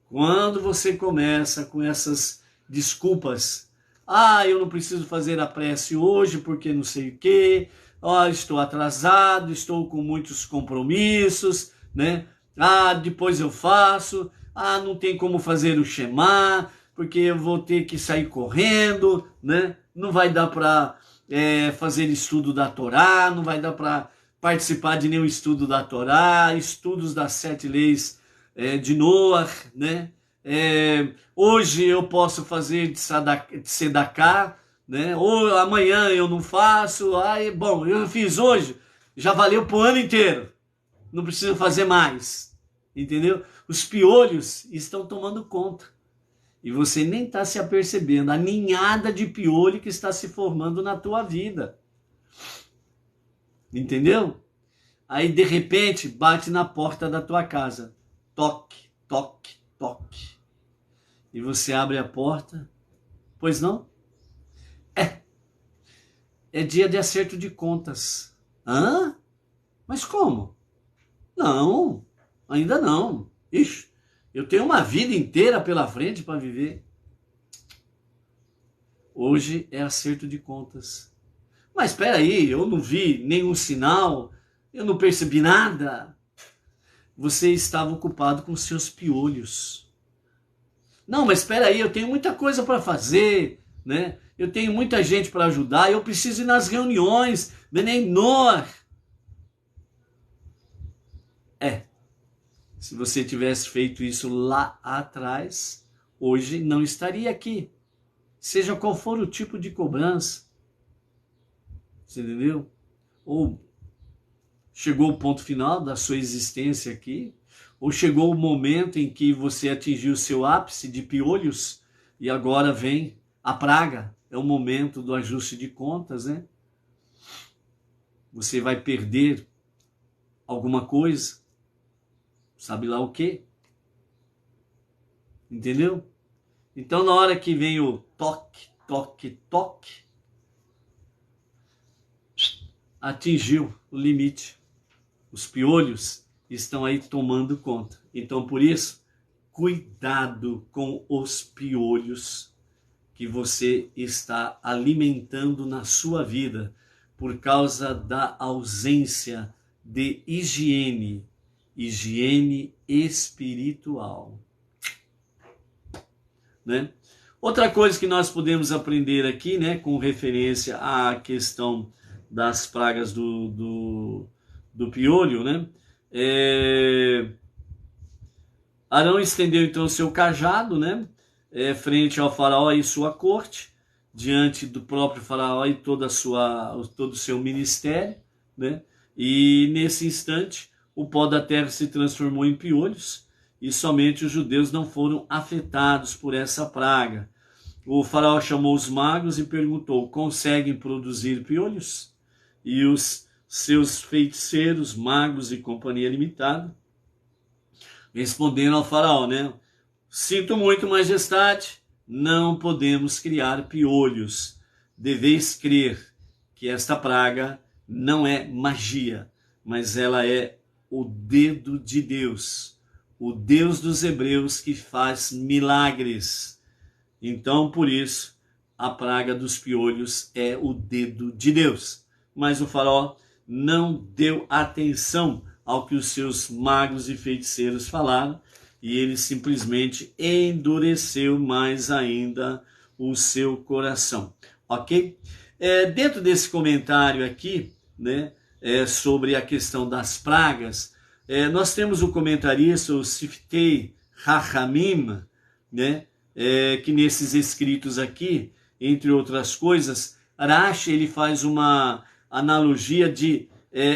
Quando você começa com essas desculpas, eu não preciso fazer a prece hoje porque não sei o quê, estou atrasado, estou com muitos compromissos, né? Depois eu faço, não tem como fazer o Shema, porque eu vou ter que sair correndo, né? Não vai dar para fazer estudo da Torá, não vai dar para participar de nenhum estudo da Torá, estudos das 7 leis de Noah, né? Hoje eu posso fazer de Sedaká, né? Ou amanhã eu não faço, bom, eu fiz hoje, já valeu pro ano inteiro, não preciso fazer mais, entendeu? Os piolhos estão tomando conta e você nem está se apercebendo a ninhada de piolho que está se formando na tua vida, entendeu? Aí de repente bate na porta da tua casa, toque, toque, toque, e você abre a porta, pois não? É dia de acerto de contas. Mas como? Não, ainda não. Ixi, eu tenho uma vida inteira pela frente para viver. Hoje é acerto de contas. Mas espera aí, eu não vi nenhum sinal, eu não percebi nada. Você estava ocupado com seus piolhos. Não, mas espera aí, eu tenho muita coisa para fazer, né? Eu tenho muita gente para ajudar, eu preciso ir nas reuniões, Benenor. Se você tivesse feito isso lá atrás, hoje não estaria aqui. Seja qual for o tipo de cobrança. Você entendeu? Ou chegou o ponto final da sua existência aqui, ou chegou o momento em que você atingiu o seu ápice de piolhos e agora vem a praga. É o momento do ajuste de contas, né? Você vai perder alguma coisa, sabe lá o quê? Entendeu? Então, na hora que vem o toque, toque, toque, atingiu o limite. Os piolhos estão aí tomando conta. Então, por isso, cuidado com os piolhos que você está alimentando na sua vida por causa da ausência de higiene espiritual, né? Outra coisa que nós podemos aprender aqui, né, com referência à questão das pragas do piolho, né? Arão estendeu então seu cajado, né, frente ao faraó e sua corte, diante do próprio faraó e todo o seu ministério, né? E nesse instante o pó da terra se transformou em piolhos e somente os judeus não foram afetados por essa praga. O faraó chamou os magos e perguntou: conseguem produzir piolhos? E os seus feiticeiros, magos e companhia limitada responderam ao faraó, né? Sinto muito, majestade, não podemos criar piolhos. Deveis crer que esta praga não é magia, mas ela é o dedo de Deus, o Deus dos hebreus que faz milagres. Então, por isso, a praga dos piolhos é o dedo de Deus. Mas o faraó não deu atenção ao que os seus magos e feiticeiros falaram, e ele simplesmente endureceu mais ainda o seu coração. Ok? Dentro desse comentário aqui, né, sobre a questão das pragas, nós temos o comentarista, o Siftei Hachamim, né, que nesses escritos aqui, entre outras coisas, Rashi ele faz uma analogia de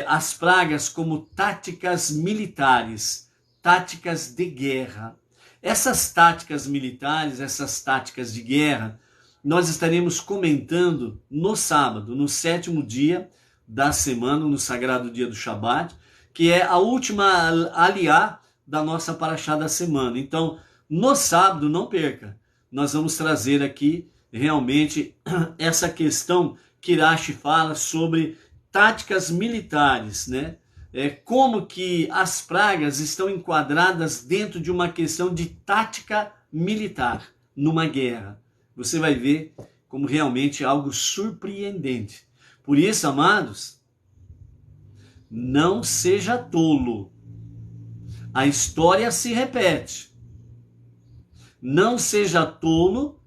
as pragas como táticas militares, táticas de guerra. Essas táticas militares, essas táticas de guerra, nós estaremos comentando no sábado, no 7º dia da semana, no sagrado dia do Shabat, que é a última aliá da nossa paraxá da semana. Então, no sábado, não perca, nós vamos trazer aqui realmente essa questão que Irache fala sobre táticas militares, né? Como que as pragas estão enquadradas dentro de uma questão de tática militar numa guerra. Você vai ver como realmente é algo surpreendente. Por isso, amados, não seja tolo. A história se repete. Não seja tolo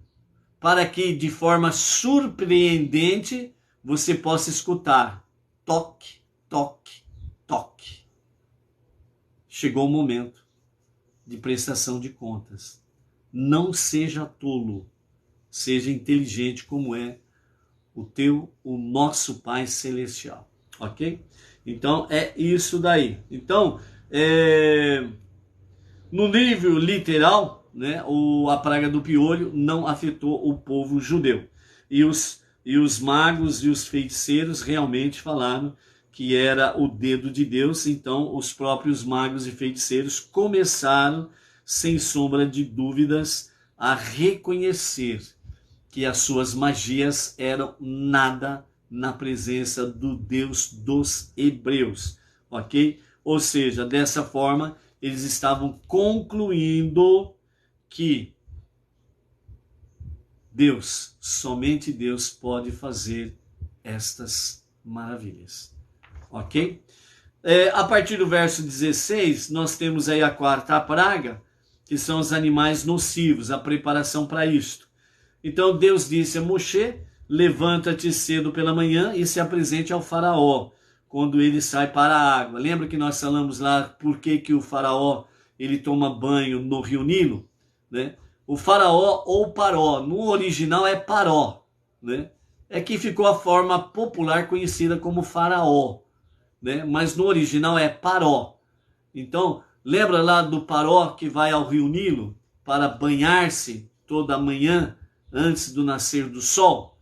para que de forma surpreendente você possa escutar toque, toque, toque. Chegou o momento de prestação de contas. Não seja tolo, seja inteligente como é o nosso Pai Celestial, ok? Então é isso daí. Então, no nível literal, né, a praga do piolho não afetou o povo judeu. E os magos e os feiticeiros realmente falaram que era o dedo de Deus. Então os próprios magos e feiticeiros começaram, sem sombra de dúvidas, a reconhecer que as suas magias eram nada na presença do Deus dos hebreus, ok? Ou seja, dessa forma, eles estavam concluindo que Deus, somente Deus pode fazer estas maravilhas, ok? A partir do verso 16, nós temos aí a quarta praga, que são os animais nocivos, a preparação para isto. Então Deus disse a Moshe: levanta-te cedo pela manhã e se apresente ao faraó, quando ele sai para a água. Lembra que nós falamos lá por que o faraó ele toma banho no rio Nilo? Né? O faraó ou paró, no original é paró, né? É que ficou a forma popular conhecida como faraó, né? Mas no original é paró. Então, lembra lá do paró que vai ao rio Nilo para banhar-se toda manhã antes do nascer do sol,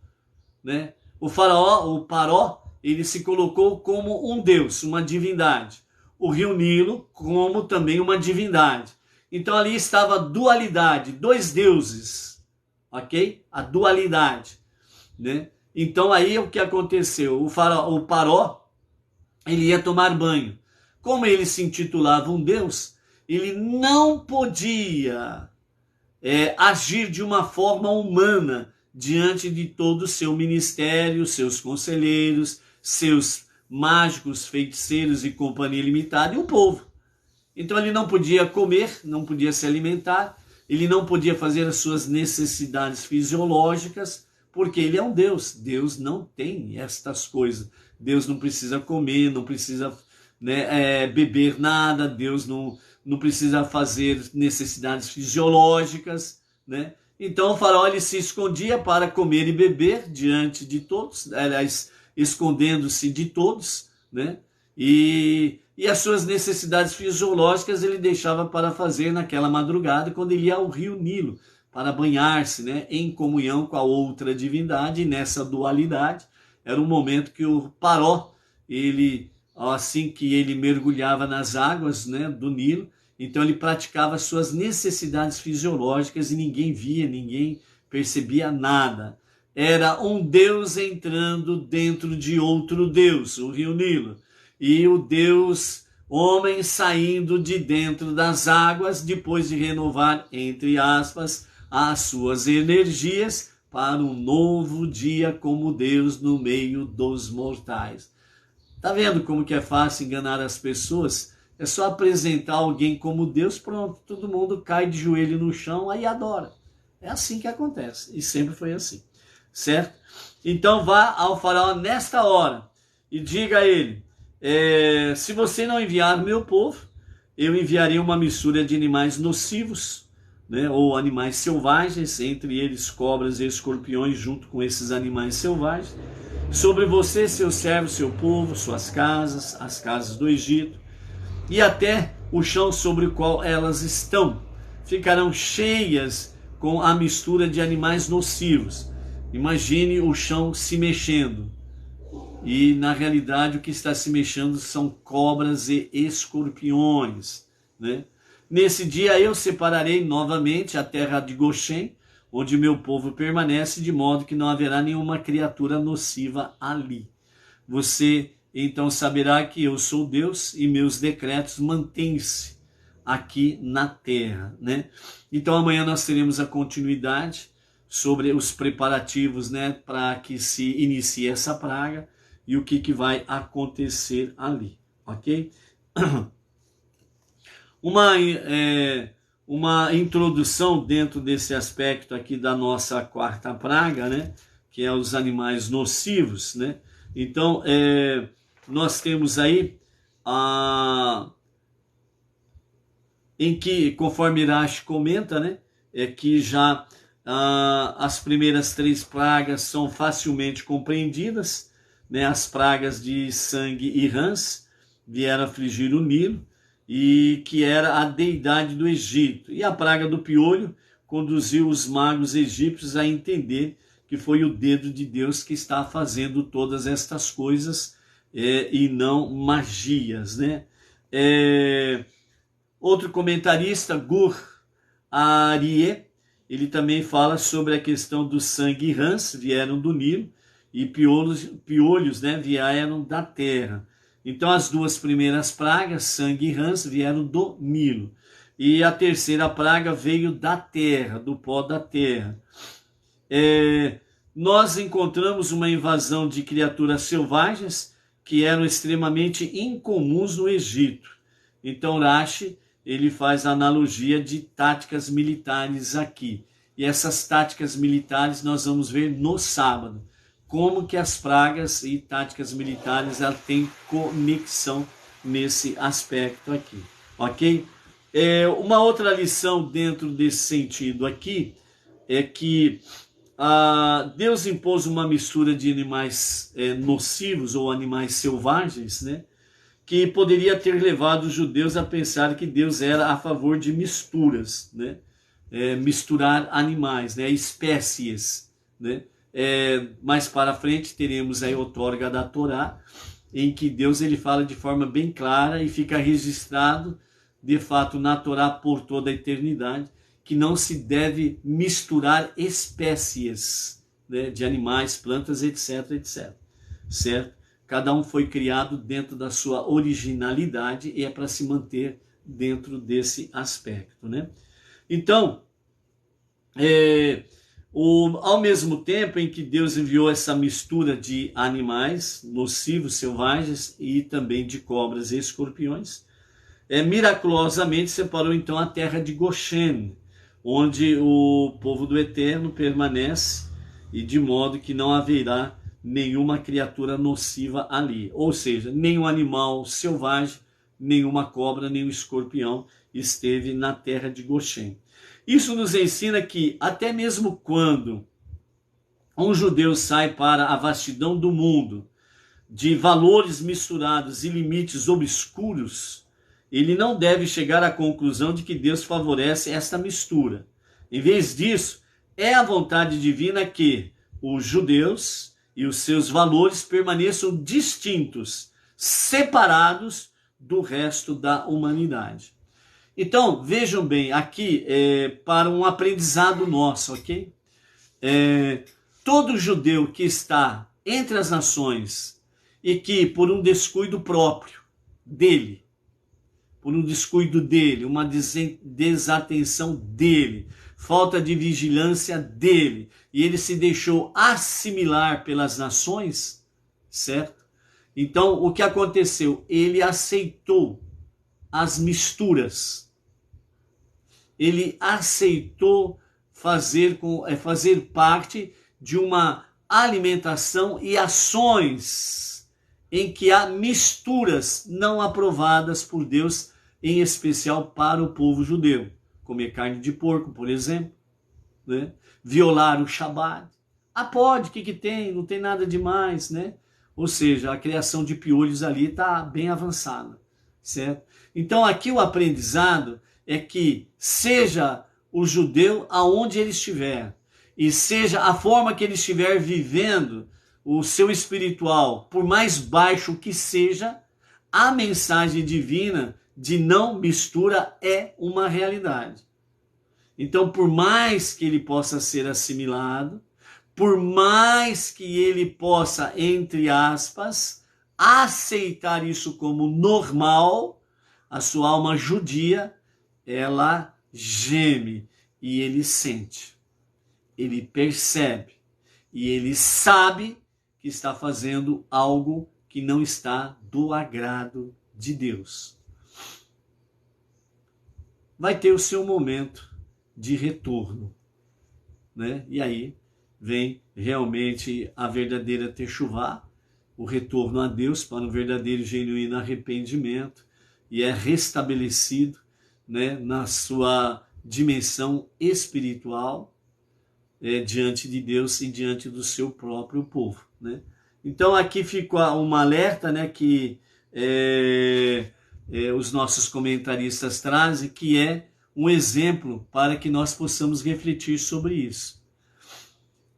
né? O faraó, o paró, ele se colocou como um deus, uma divindade. O rio Nilo como também uma divindade. Então ali estava a dualidade, dois deuses, ok? A dualidade, né? Então aí o que aconteceu? O paró, ele ia tomar banho. Como ele se intitulava um deus, ele não podia agir de uma forma humana diante de todo o seu ministério, seus conselheiros, seus mágicos, feiticeiros e companhia limitada e o povo. Então ele não podia comer, não podia se alimentar, ele não podia fazer as suas necessidades fisiológicas, porque ele é um Deus. Deus não tem estas coisas. Deus não precisa comer, não precisa beber nada, Deus não precisa fazer necessidades fisiológicas, né? Então o faraó ele se escondia para comer e beber diante de todos, aliás, escondendo-se de todos, né? E as suas necessidades fisiológicas ele deixava para fazer naquela madrugada, quando ele ia ao rio Nilo, para banhar-se, né, em comunhão com a outra divindade. E nessa dualidade, era um momento que o paró, ele, assim que ele mergulhava nas águas, né, do Nilo, então ele praticava as suas necessidades fisiológicas e ninguém via, ninguém percebia nada. Era um Deus entrando dentro de outro Deus, o rio Nilo. E o Deus homem saindo de dentro das águas, depois de renovar, entre aspas, as suas energias para um novo dia como Deus no meio dos mortais. Tá vendo como que é fácil enganar as pessoas? É só apresentar alguém como Deus, pronto, todo mundo cai de joelho no chão, aí adora. É assim que acontece, e sempre foi assim, certo? Então vá ao faraó nesta hora e diga a ele: se você não enviar o meu povo, eu enviarei uma mistura de animais nocivos, né, ou animais selvagens, entre eles cobras e escorpiões, junto com esses animais selvagens, sobre você, seu servo, seu povo, suas casas, as casas do Egito, e até o chão sobre o qual elas estão, ficarão cheias com a mistura de animais nocivos. Imagine o chão se mexendo. E na realidade o que está se mexendo são cobras e escorpiões, né? Nesse dia eu separarei novamente a terra de Goshen, onde meu povo permanece, de modo que não haverá nenhuma criatura nociva ali. Você então saberá que eu sou Deus e meus decretos mantêm-se aqui na terra, né? Então amanhã nós teremos a continuidade sobre os preparativos, né, para que se inicie essa praga e o que vai acontecer ali, ok? Uma introdução dentro desse aspecto aqui da nossa quarta praga, né, que é os animais nocivos, né? Então, nós temos aí em que, conforme Irache comenta, né, que já as primeiras 3 pragas são facilmente compreendidas, né? As pragas de sangue e rãs vieram afligir o Nilo, e que era a deidade do Egito. E a praga do piolho conduziu os magos egípcios a entender que foi o dedo de Deus que está fazendo todas estas coisas, e não magias, né? Outro comentarista, Gur Arie, ele também fala sobre a questão do sangue e rãs vieram do Nilo e piolhos, né, vieram da terra. Então as 2 primeiras pragas, sangue e rãs, vieram do Nilo. E a terceira praga veio da terra, do pó da terra. Nós encontramos uma invasão de criaturas selvagens que eram extremamente incomuns no Egito. Então Rashi, ele faz a analogia de táticas militares aqui. E essas táticas militares nós vamos ver no sábado. Como que as pragas e táticas militares ela têm conexão nesse aspecto aqui, ok? Uma outra lição dentro desse sentido aqui é que Deus impôs uma mistura de animais nocivos ou animais selvagens, né? Que poderia ter levado os judeus a pensar que Deus era a favor de misturas, né? Misturar animais, né? Espécies, né? Mais para frente teremos a outorga da Torá, em que Deus ele fala de forma bem clara e fica registrado de fato na Torá por toda a eternidade que não se deve misturar espécies, né, de animais, plantas, etc, etc, certo? Cada um foi criado dentro da sua originalidade e é para se manter dentro desse aspecto, né? Então, ao mesmo tempo em que Deus enviou essa mistura de animais nocivos, selvagens e também de cobras e escorpiões, miraculosamente separou então a terra de Goshen, onde o povo do Eterno permanece, e de modo que não haverá nenhuma criatura nociva ali. Ou seja, nenhum animal selvagem, nenhuma cobra, nenhum escorpião esteve na terra de Goshen. Isso nos ensina que até mesmo quando um judeu sai para a vastidão do mundo, de valores misturados e limites obscuros, ele não deve chegar à conclusão de que Deus favorece esta mistura. Em vez disso, é a vontade divina que os judeus e os seus valores permaneçam distintos, separados do resto da humanidade. Então, vejam bem, aqui para um aprendizado nosso, ok? Todo judeu que está entre as nações e que por um descuido próprio dele, uma desatenção dele, falta de vigilância dele, e ele se deixou assimilar pelas nações, certo? Então, o que aconteceu? Ele aceitou as misturas. Ele aceitou fazer parte de uma alimentação e ações em que há misturas não aprovadas por Deus, em especial para o povo judeu. Comer carne de porco, por exemplo, né? Violar o Shabat. Pode, o que tem? Não tem nada demais, né? Ou seja, a criação de piolhos ali está bem avançada, certo? Então aqui o aprendizado é que seja o judeu aonde ele estiver, e seja a forma que ele estiver vivendo o seu espiritual, por mais baixo que seja, a mensagem divina de não mistura é uma realidade. Então, por mais que ele possa ser assimilado, por mais que ele possa, entre aspas, aceitar isso como normal, a sua alma judia, ela geme e ele sente, ele percebe e ele sabe que está fazendo algo que não está do agrado de Deus. Vai ter o seu momento de retorno, né? E aí vem realmente a verdadeira techuvá, o retorno a Deus para um verdadeiro e genuíno arrependimento, e é restabelecido, né, na sua dimensão espiritual, diante de Deus e diante do seu próprio povo, né? Então aqui fica um alerta, né, que os nossos comentaristas trazem, que é um exemplo para que nós possamos refletir sobre isso.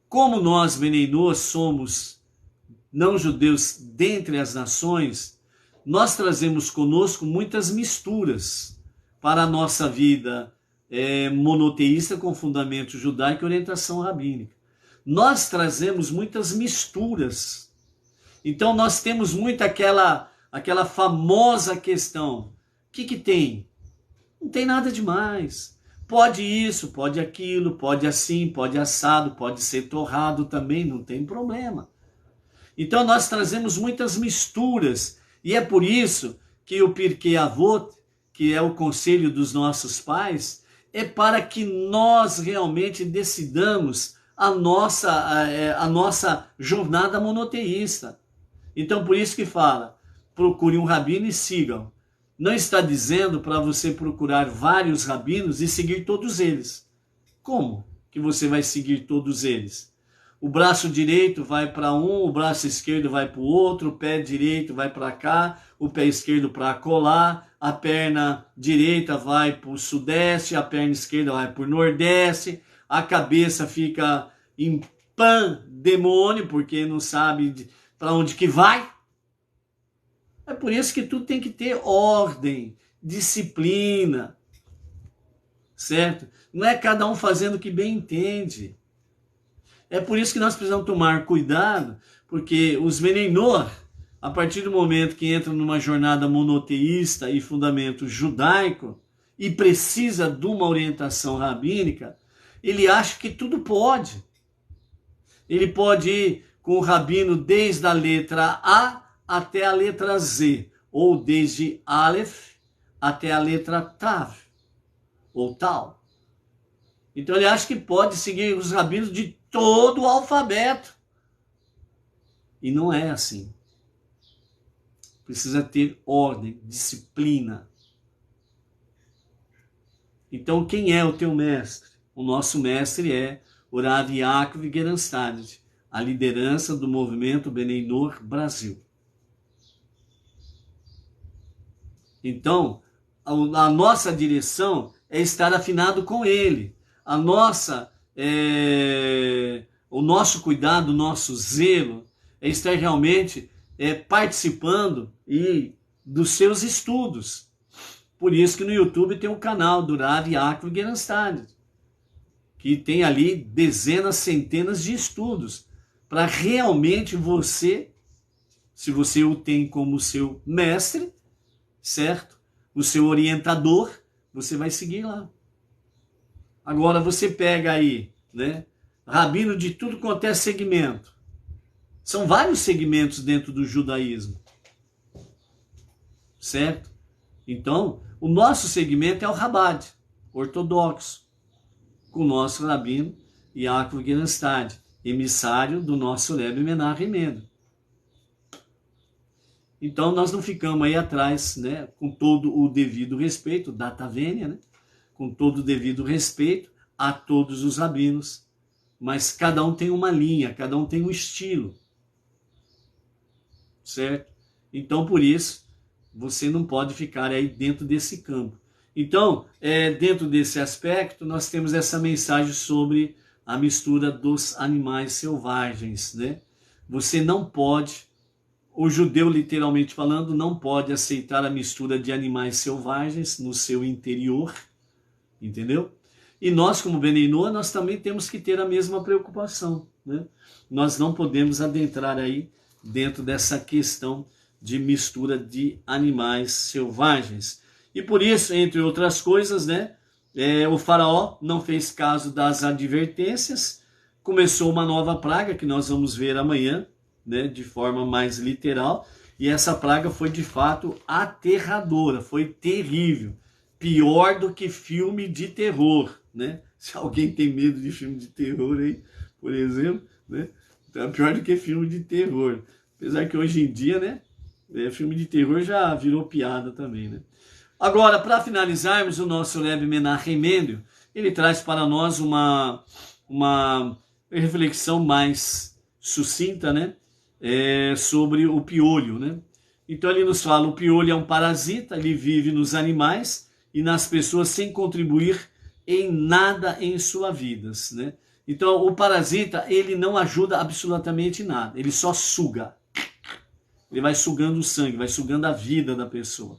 Como nós, Benei Noach, somos não-judeus dentre as nações, nós trazemos conosco muitas misturas para a nossa vida monoteísta com fundamento judaico e orientação rabínica. Nós trazemos muitas misturas. Então nós temos muito aquela famosa questão. O que tem? Não tem nada demais. Pode isso, pode aquilo, pode assim, pode assado, pode ser torrado também, não tem problema. Então nós trazemos muitas misturas, e é por isso que o Pirkei Avot, que é o conselho dos nossos pais, é para que nós realmente decidamos a nossa jornada monoteísta. Então por isso que fala, procure um rabino e sigam. Não está dizendo para você procurar vários rabinos e seguir todos eles. Como que você vai seguir todos eles? O braço direito vai para um, o braço esquerdo vai para o outro, o pé direito vai para cá, o pé esquerdo para colar, a perna direita vai para o sudeste, a perna esquerda vai para o nordeste, a cabeça fica em pandemônio, porque não sabe para onde que vai. É por isso que tudo tem que ter ordem, disciplina, certo? Não é cada um fazendo o que bem entende. É por isso que nós precisamos tomar cuidado, porque os Benei Noach, a partir do momento que entram numa jornada monoteísta e fundamento judaico, e precisa de uma orientação rabínica, ele acha que tudo pode. Ele pode ir com o rabino desde a letra A até a letra Z, ou desde Aleph até a letra Tav, ou Tal. Então ele acha que pode seguir os rabinos de todo o alfabeto. E não é assim. Precisa ter ordem, disciplina. Então quem é o teu mestre? O nosso mestre é o Rav Yaakov Geranstad, a liderança do movimento Benei Noach Brasil. Então, a nossa direção é estar afinado com ele. O nosso cuidado, o nosso zelo é estar realmente participando dos seus estudos. Por isso que no YouTube tem o canal do Rav Yaakov Geranstad, que tem ali dezenas, centenas de estudos, para realmente você, se você o tem como seu mestre, certo? O seu orientador, você vai seguir lá. Agora você pega aí, né? Rabino de tudo quanto é segmento. São vários segmentos dentro do judaísmo. Certo? Então, o nosso segmento é o Rabad, ortodoxo, com o nosso rabino Yaakov Geranstad, emissário do nosso Rebbe Menachem Mendel. Então nós não ficamos aí atrás, né, com todo o devido respeito, data vênia, né, com todo o devido respeito a todos os rabinos, mas cada um tem uma linha, cada um tem um estilo, certo? Então por isso você não pode ficar aí dentro desse campo. Então, dentro desse aspecto, nós temos essa mensagem sobre a mistura dos animais selvagens, né? Você não pode, o judeu literalmente falando, não pode aceitar a mistura de animais selvagens no seu interior, entendeu? E nós, como Beneinua, nós também temos que ter a mesma preocupação, né? Nós não podemos adentrar aí dentro dessa questão de mistura de animais selvagens. E por isso, entre outras coisas, né, o faraó não fez caso das advertências, começou uma nova praga que nós vamos ver amanhã, né, de forma mais literal, e essa praga foi de fato aterradora, foi terrível, pior do que filme de terror, né? Se alguém tem medo de filme de terror aí, por exemplo, né, então é pior do que filme de terror. Apesar que hoje em dia, né, filme de terror já virou piada também, né? Agora, para finalizarmos, o nosso Rebbe Menachem Mendel, ele traz para nós uma reflexão mais sucinta, né, sobre o piolho, né? Então ele nos fala, o piolho é um parasita, ele vive nos animais e nas pessoas sem contribuir em nada em suas vidas, né? Então o parasita, ele não ajuda absolutamente nada, ele só suga. Ele vai sugando o sangue, vai sugando a vida da pessoa.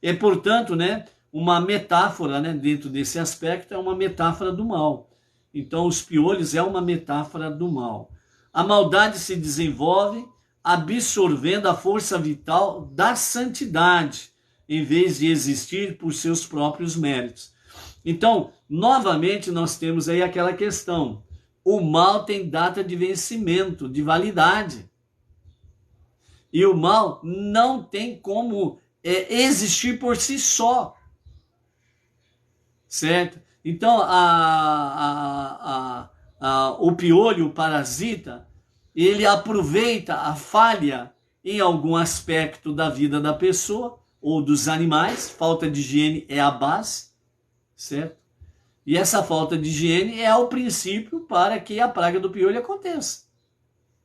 É, portanto, né, uma metáfora, né, dentro desse aspecto, é uma metáfora do mal. Então, os piolhos é uma metáfora do mal. A maldade se desenvolve absorvendo a força vital da santidade, em vez de existir por seus próprios méritos. Então, novamente, nós temos aí aquela questão. O mal tem data de vencimento, de validade. E o mal não tem como existir por si só, certo? Então, o piolho, o parasita, ele aproveita a falha em algum aspecto da vida da pessoa ou dos animais. Falta de higiene é a base, certo? E essa falta de higiene é o princípio para que a praga do piolho aconteça,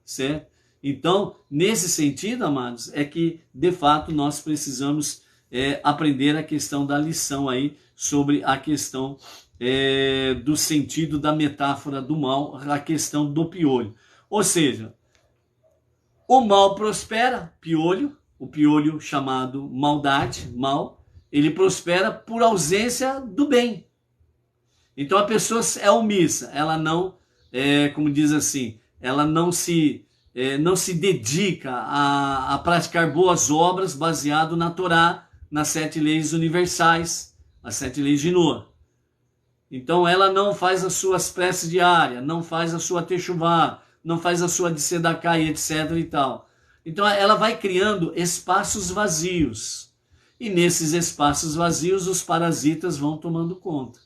certo? Então, nesse sentido, amados, é que, de fato, nós precisamos aprender a questão da lição aí sobre a questão do sentido da metáfora do mal, a questão do piolho. Ou seja, o mal prospera, piolho, o piolho chamado maldade, mal, ele prospera por ausência do bem. Então, a pessoa é omissa, ela não, como diz assim, ela não se dedica a praticar boas obras baseado na Torá, nas 7 leis universais, as 7 leis de Noa. Então ela não faz as suas preces diárias, não faz a sua techuvá, não faz a sua de tzedakah e etc e tal. Então ela vai criando espaços vazios. E nesses espaços vazios os parasitas vão tomando conta,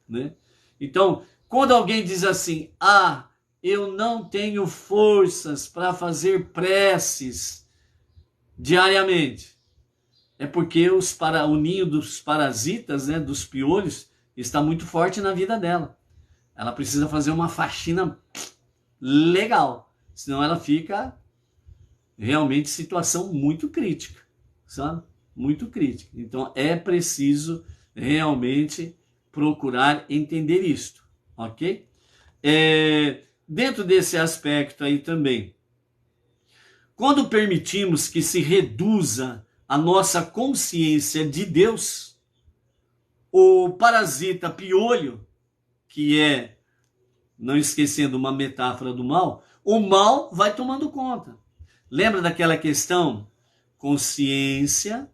né? Então, quando alguém diz assim, eu não tenho forças para fazer preces diariamente, é porque o ninho dos parasitas, né, dos piolhos, está muito forte na vida dela. Ela precisa fazer uma faxina legal, senão ela fica realmente em situação muito crítica, sabe? Muito crítica. Então é preciso realmente procurar entender isto, ok? Dentro desse aspecto aí também, quando permitimos que se reduza a nossa consciência de Deus, o parasita piolho, que é, não esquecendo uma metáfora do mal, o mal vai tomando conta. Lembra daquela questão? Consciência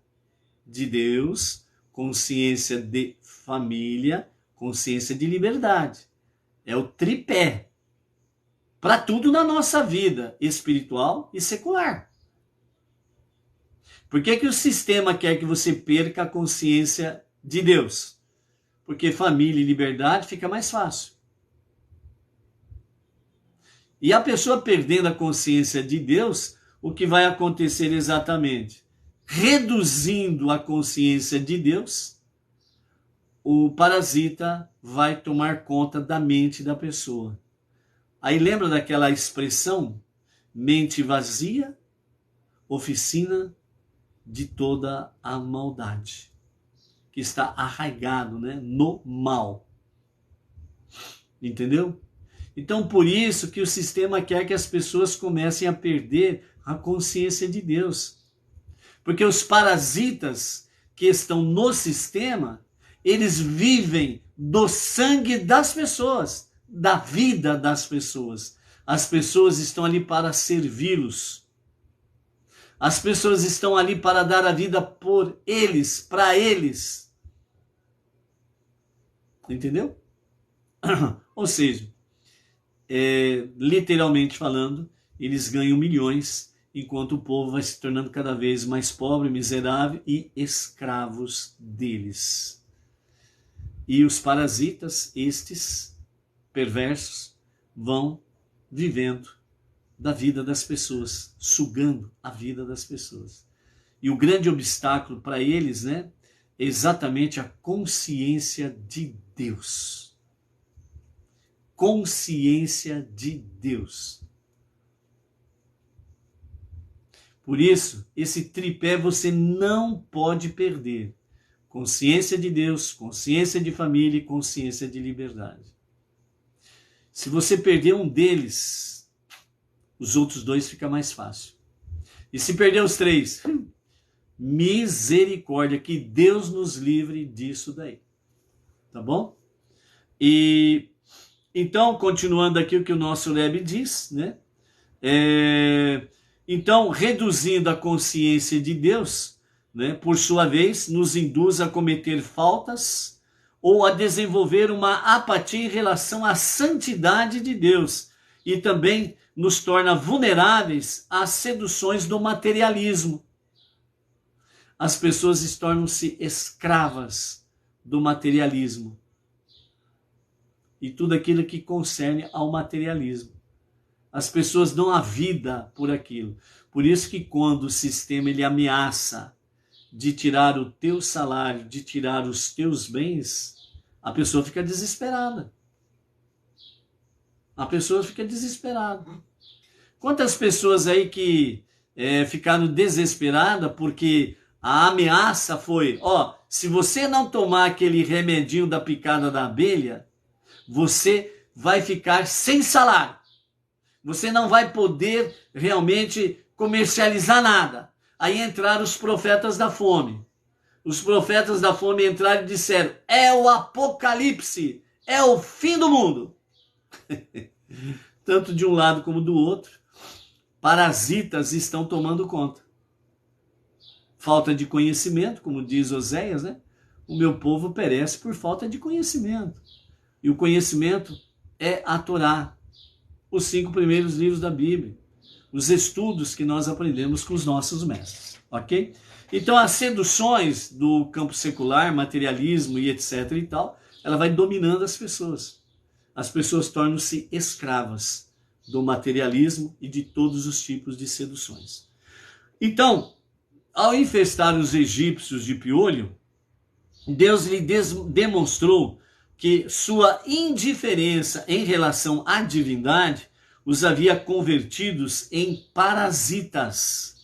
de Deus, consciência de família, consciência de liberdade. É o tripé para tudo na nossa vida, espiritual e secular. Por que o sistema quer que você perca a consciência de Deus? Porque família e liberdade fica mais fácil. E a pessoa perdendo a consciência de Deus, o que vai acontecer exatamente? Reduzindo a consciência de Deus, o parasita vai tomar conta da mente da pessoa. Aí lembra daquela expressão? Mente vazia, oficina de toda a maldade, que está arraigado, né, no mal. Entendeu? Então, por isso que o sistema quer que as pessoas comecem a perder a consciência de Deus. Porque os parasitas que estão no sistema, eles vivem do sangue das pessoas, da vida das pessoas. As pessoas estão ali para servi-los. As pessoas estão ali para dar a vida por eles, para eles. Entendeu? Ou seja, literalmente falando, eles ganham milhões, enquanto o povo vai se tornando cada vez mais pobre, miserável e escravos deles. E os parasitas, estes perversos, vão vivendo da vida das pessoas, sugando a vida das pessoas. E o grande obstáculo para eles, né, é exatamente a consciência de Deus. Consciência de Deus. Por isso, esse tripé você não pode perder. Consciência de Deus, consciência de família e consciência de liberdade. Se você perder um deles, os outros dois fica mais fácil. E se perder os três, misericórdia, que Deus nos livre disso daí. Tá bom? E então, continuando aqui o que o nosso Rebbe diz, né? Então, reduzindo a consciência de Deus, né, por sua vez, nos induz a cometer faltas ou a desenvolver uma apatia em relação à santidade de Deus e também nos torna vulneráveis às seduções do materialismo. As pessoas tornam-se escravas do materialismo e tudo aquilo que concerne ao materialismo. As pessoas dão a vida por aquilo. Por isso que quando o sistema ele ameaça de tirar o teu salário, de tirar os teus bens, a pessoa fica desesperada. A pessoa fica desesperada. Quantas pessoas aí que ficaram desesperadas porque a ameaça foi, se você não tomar aquele remedinho da picada da abelha, você vai ficar sem salário. Você não vai poder realmente comercializar nada. Aí entraram os profetas da fome. Os profetas da fome entraram e disseram, é o apocalipse, é o fim do mundo. Tanto de um lado como do outro, parasitas estão tomando conta. Falta de conhecimento, como diz Oséias, né? O meu povo perece por falta de conhecimento. E o conhecimento é a Torá, os 5 primeiros livros da Bíblia, os estudos que nós aprendemos com os nossos mestres, ok? Então as seduções do campo secular, materialismo e etc e tal, ela vai dominando as pessoas. As pessoas tornam-se escravas do materialismo e de todos os tipos de seduções. Então, ao infestar os egípcios de piolho, Deus lhe demonstrou que sua indiferença em relação à divindade os havia convertidos em parasitas.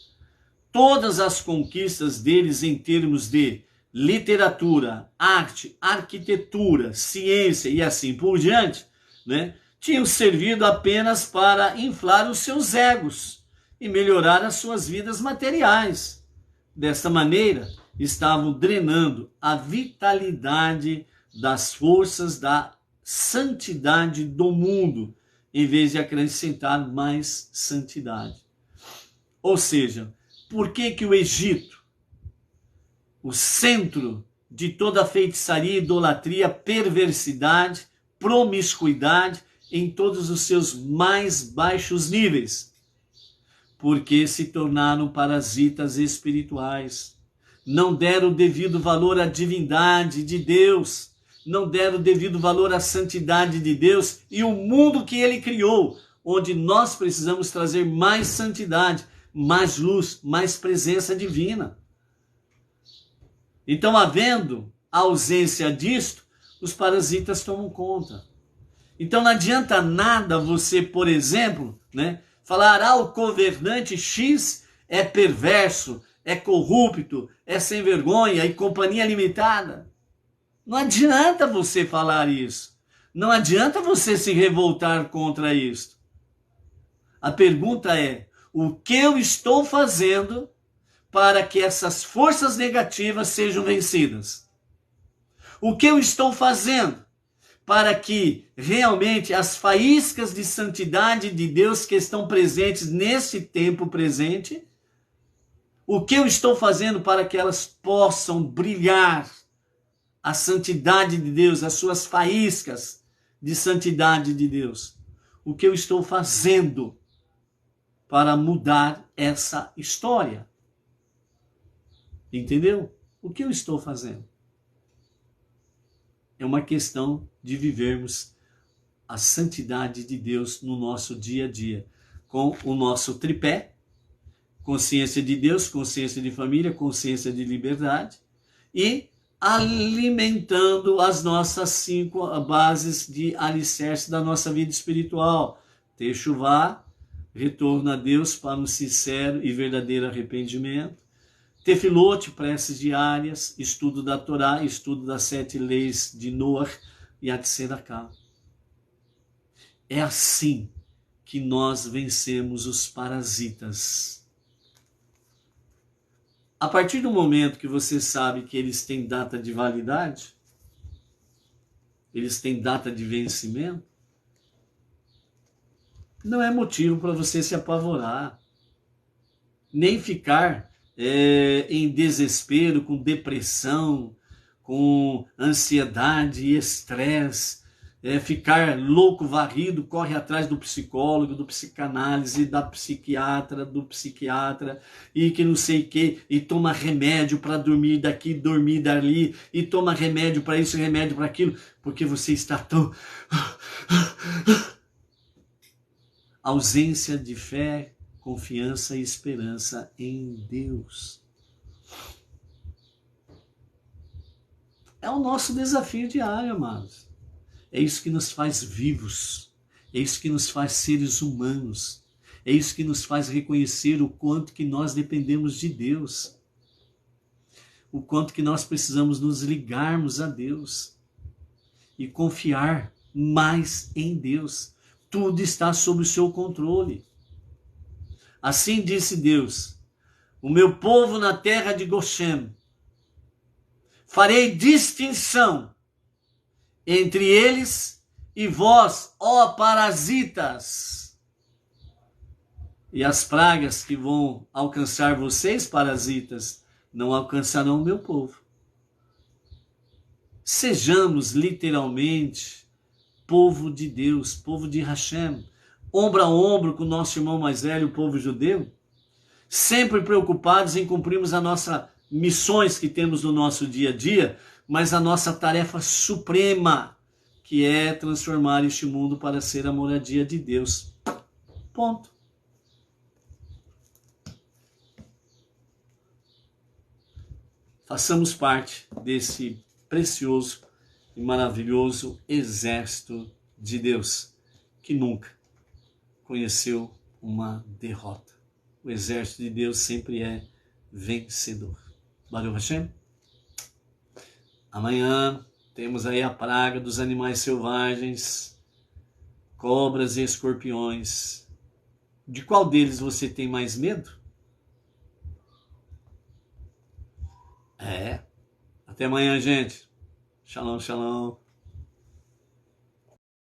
Todas as conquistas deles em termos de literatura, arte, arquitetura, ciência e assim por diante, né, tinham servido apenas para inflar os seus egos e melhorar as suas vidas materiais. Desta maneira, estavam drenando a vitalidade das forças da santidade do mundo, em vez de acrescentar mais santidade. Ou seja, por que o Egito, o centro de toda a feitiçaria, idolatria, perversidade, promiscuidade, em todos os seus mais baixos níveis? Porque se tornaram parasitas espirituais, não deram o devido valor à divindade de Deus, não deram o devido valor à santidade de Deus e o mundo que ele criou, onde nós precisamos trazer mais santidade, mais luz, mais presença divina. Então, havendo a ausência disto, os parasitas tomam conta. Então, não adianta nada você, por exemplo, né, falar, o governante X é perverso, é corrupto, é sem vergonha e companhia limitada. Não adianta você falar isso. Não adianta você se revoltar contra isso. A pergunta é, o que eu estou fazendo para que essas forças negativas sejam vencidas? O que eu estou fazendo para que realmente as faíscas de santidade de Deus que estão presentes nesse tempo presente, o que eu estou fazendo para que elas possam brilhar a santidade de Deus, as suas faíscas de santidade de Deus? O que eu estou fazendo para mudar essa história? Entendeu? O que eu estou fazendo? É uma questão de vivermos a santidade de Deus no nosso dia a dia, com o nosso tripé: consciência de Deus, consciência de família, consciência de liberdade, e alimentando as nossas 5 bases de alicerce da nossa vida espiritual: Techuvá, retorno a Deus para um sincero e verdadeiro arrependimento; Tefilot, preces diárias; estudo da Torá, estudo das 7 leis de Noah e a Tzedakah. É assim que nós vencemos os parasitas. A partir do momento que você sabe que eles têm data de validade, eles têm data de vencimento, não é motivo para você se apavorar, nem ficar em desespero, com depressão, com ansiedade e estresse, ficar louco, varrido, corre atrás do psicólogo, do psicanálise, da psiquiatra, do psiquiatra, e que não sei o que, e toma remédio para dormir daqui, dormir dali, e toma remédio para isso, remédio para aquilo, porque você está tão... ausência de fé, confiança e esperança em Deus. É o nosso desafio diário, amados. É isso que nos faz vivos. É isso que nos faz seres humanos. É isso que nos faz reconhecer o quanto que nós dependemos de Deus. O quanto que nós precisamos nos ligarmos a Deus e confiar mais em Deus. Tudo está sob o seu controle. Assim disse Deus: o meu povo na terra de Goshen, farei distinção entre eles e vós, ó parasitas. E as pragas que vão alcançar vocês, parasitas, não alcançarão o meu povo. Sejamos literalmente povo de Deus, povo de Hashem, ombro a ombro com o nosso irmão mais velho, o povo judeu, sempre preocupados em cumprirmos as nossas missões que temos no nosso dia a dia, mas a nossa tarefa suprema, que é transformar este mundo para ser a moradia de Deus. Ponto. Façamos parte desse precioso e maravilhoso exército de Deus, que nunca conheceu uma derrota. O exército de Deus sempre é vencedor. Baruch Hashem. Amanhã temos aí a praga dos animais selvagens, cobras e escorpiões. De qual deles você tem mais medo? Até amanhã, gente. Shalom, shalom.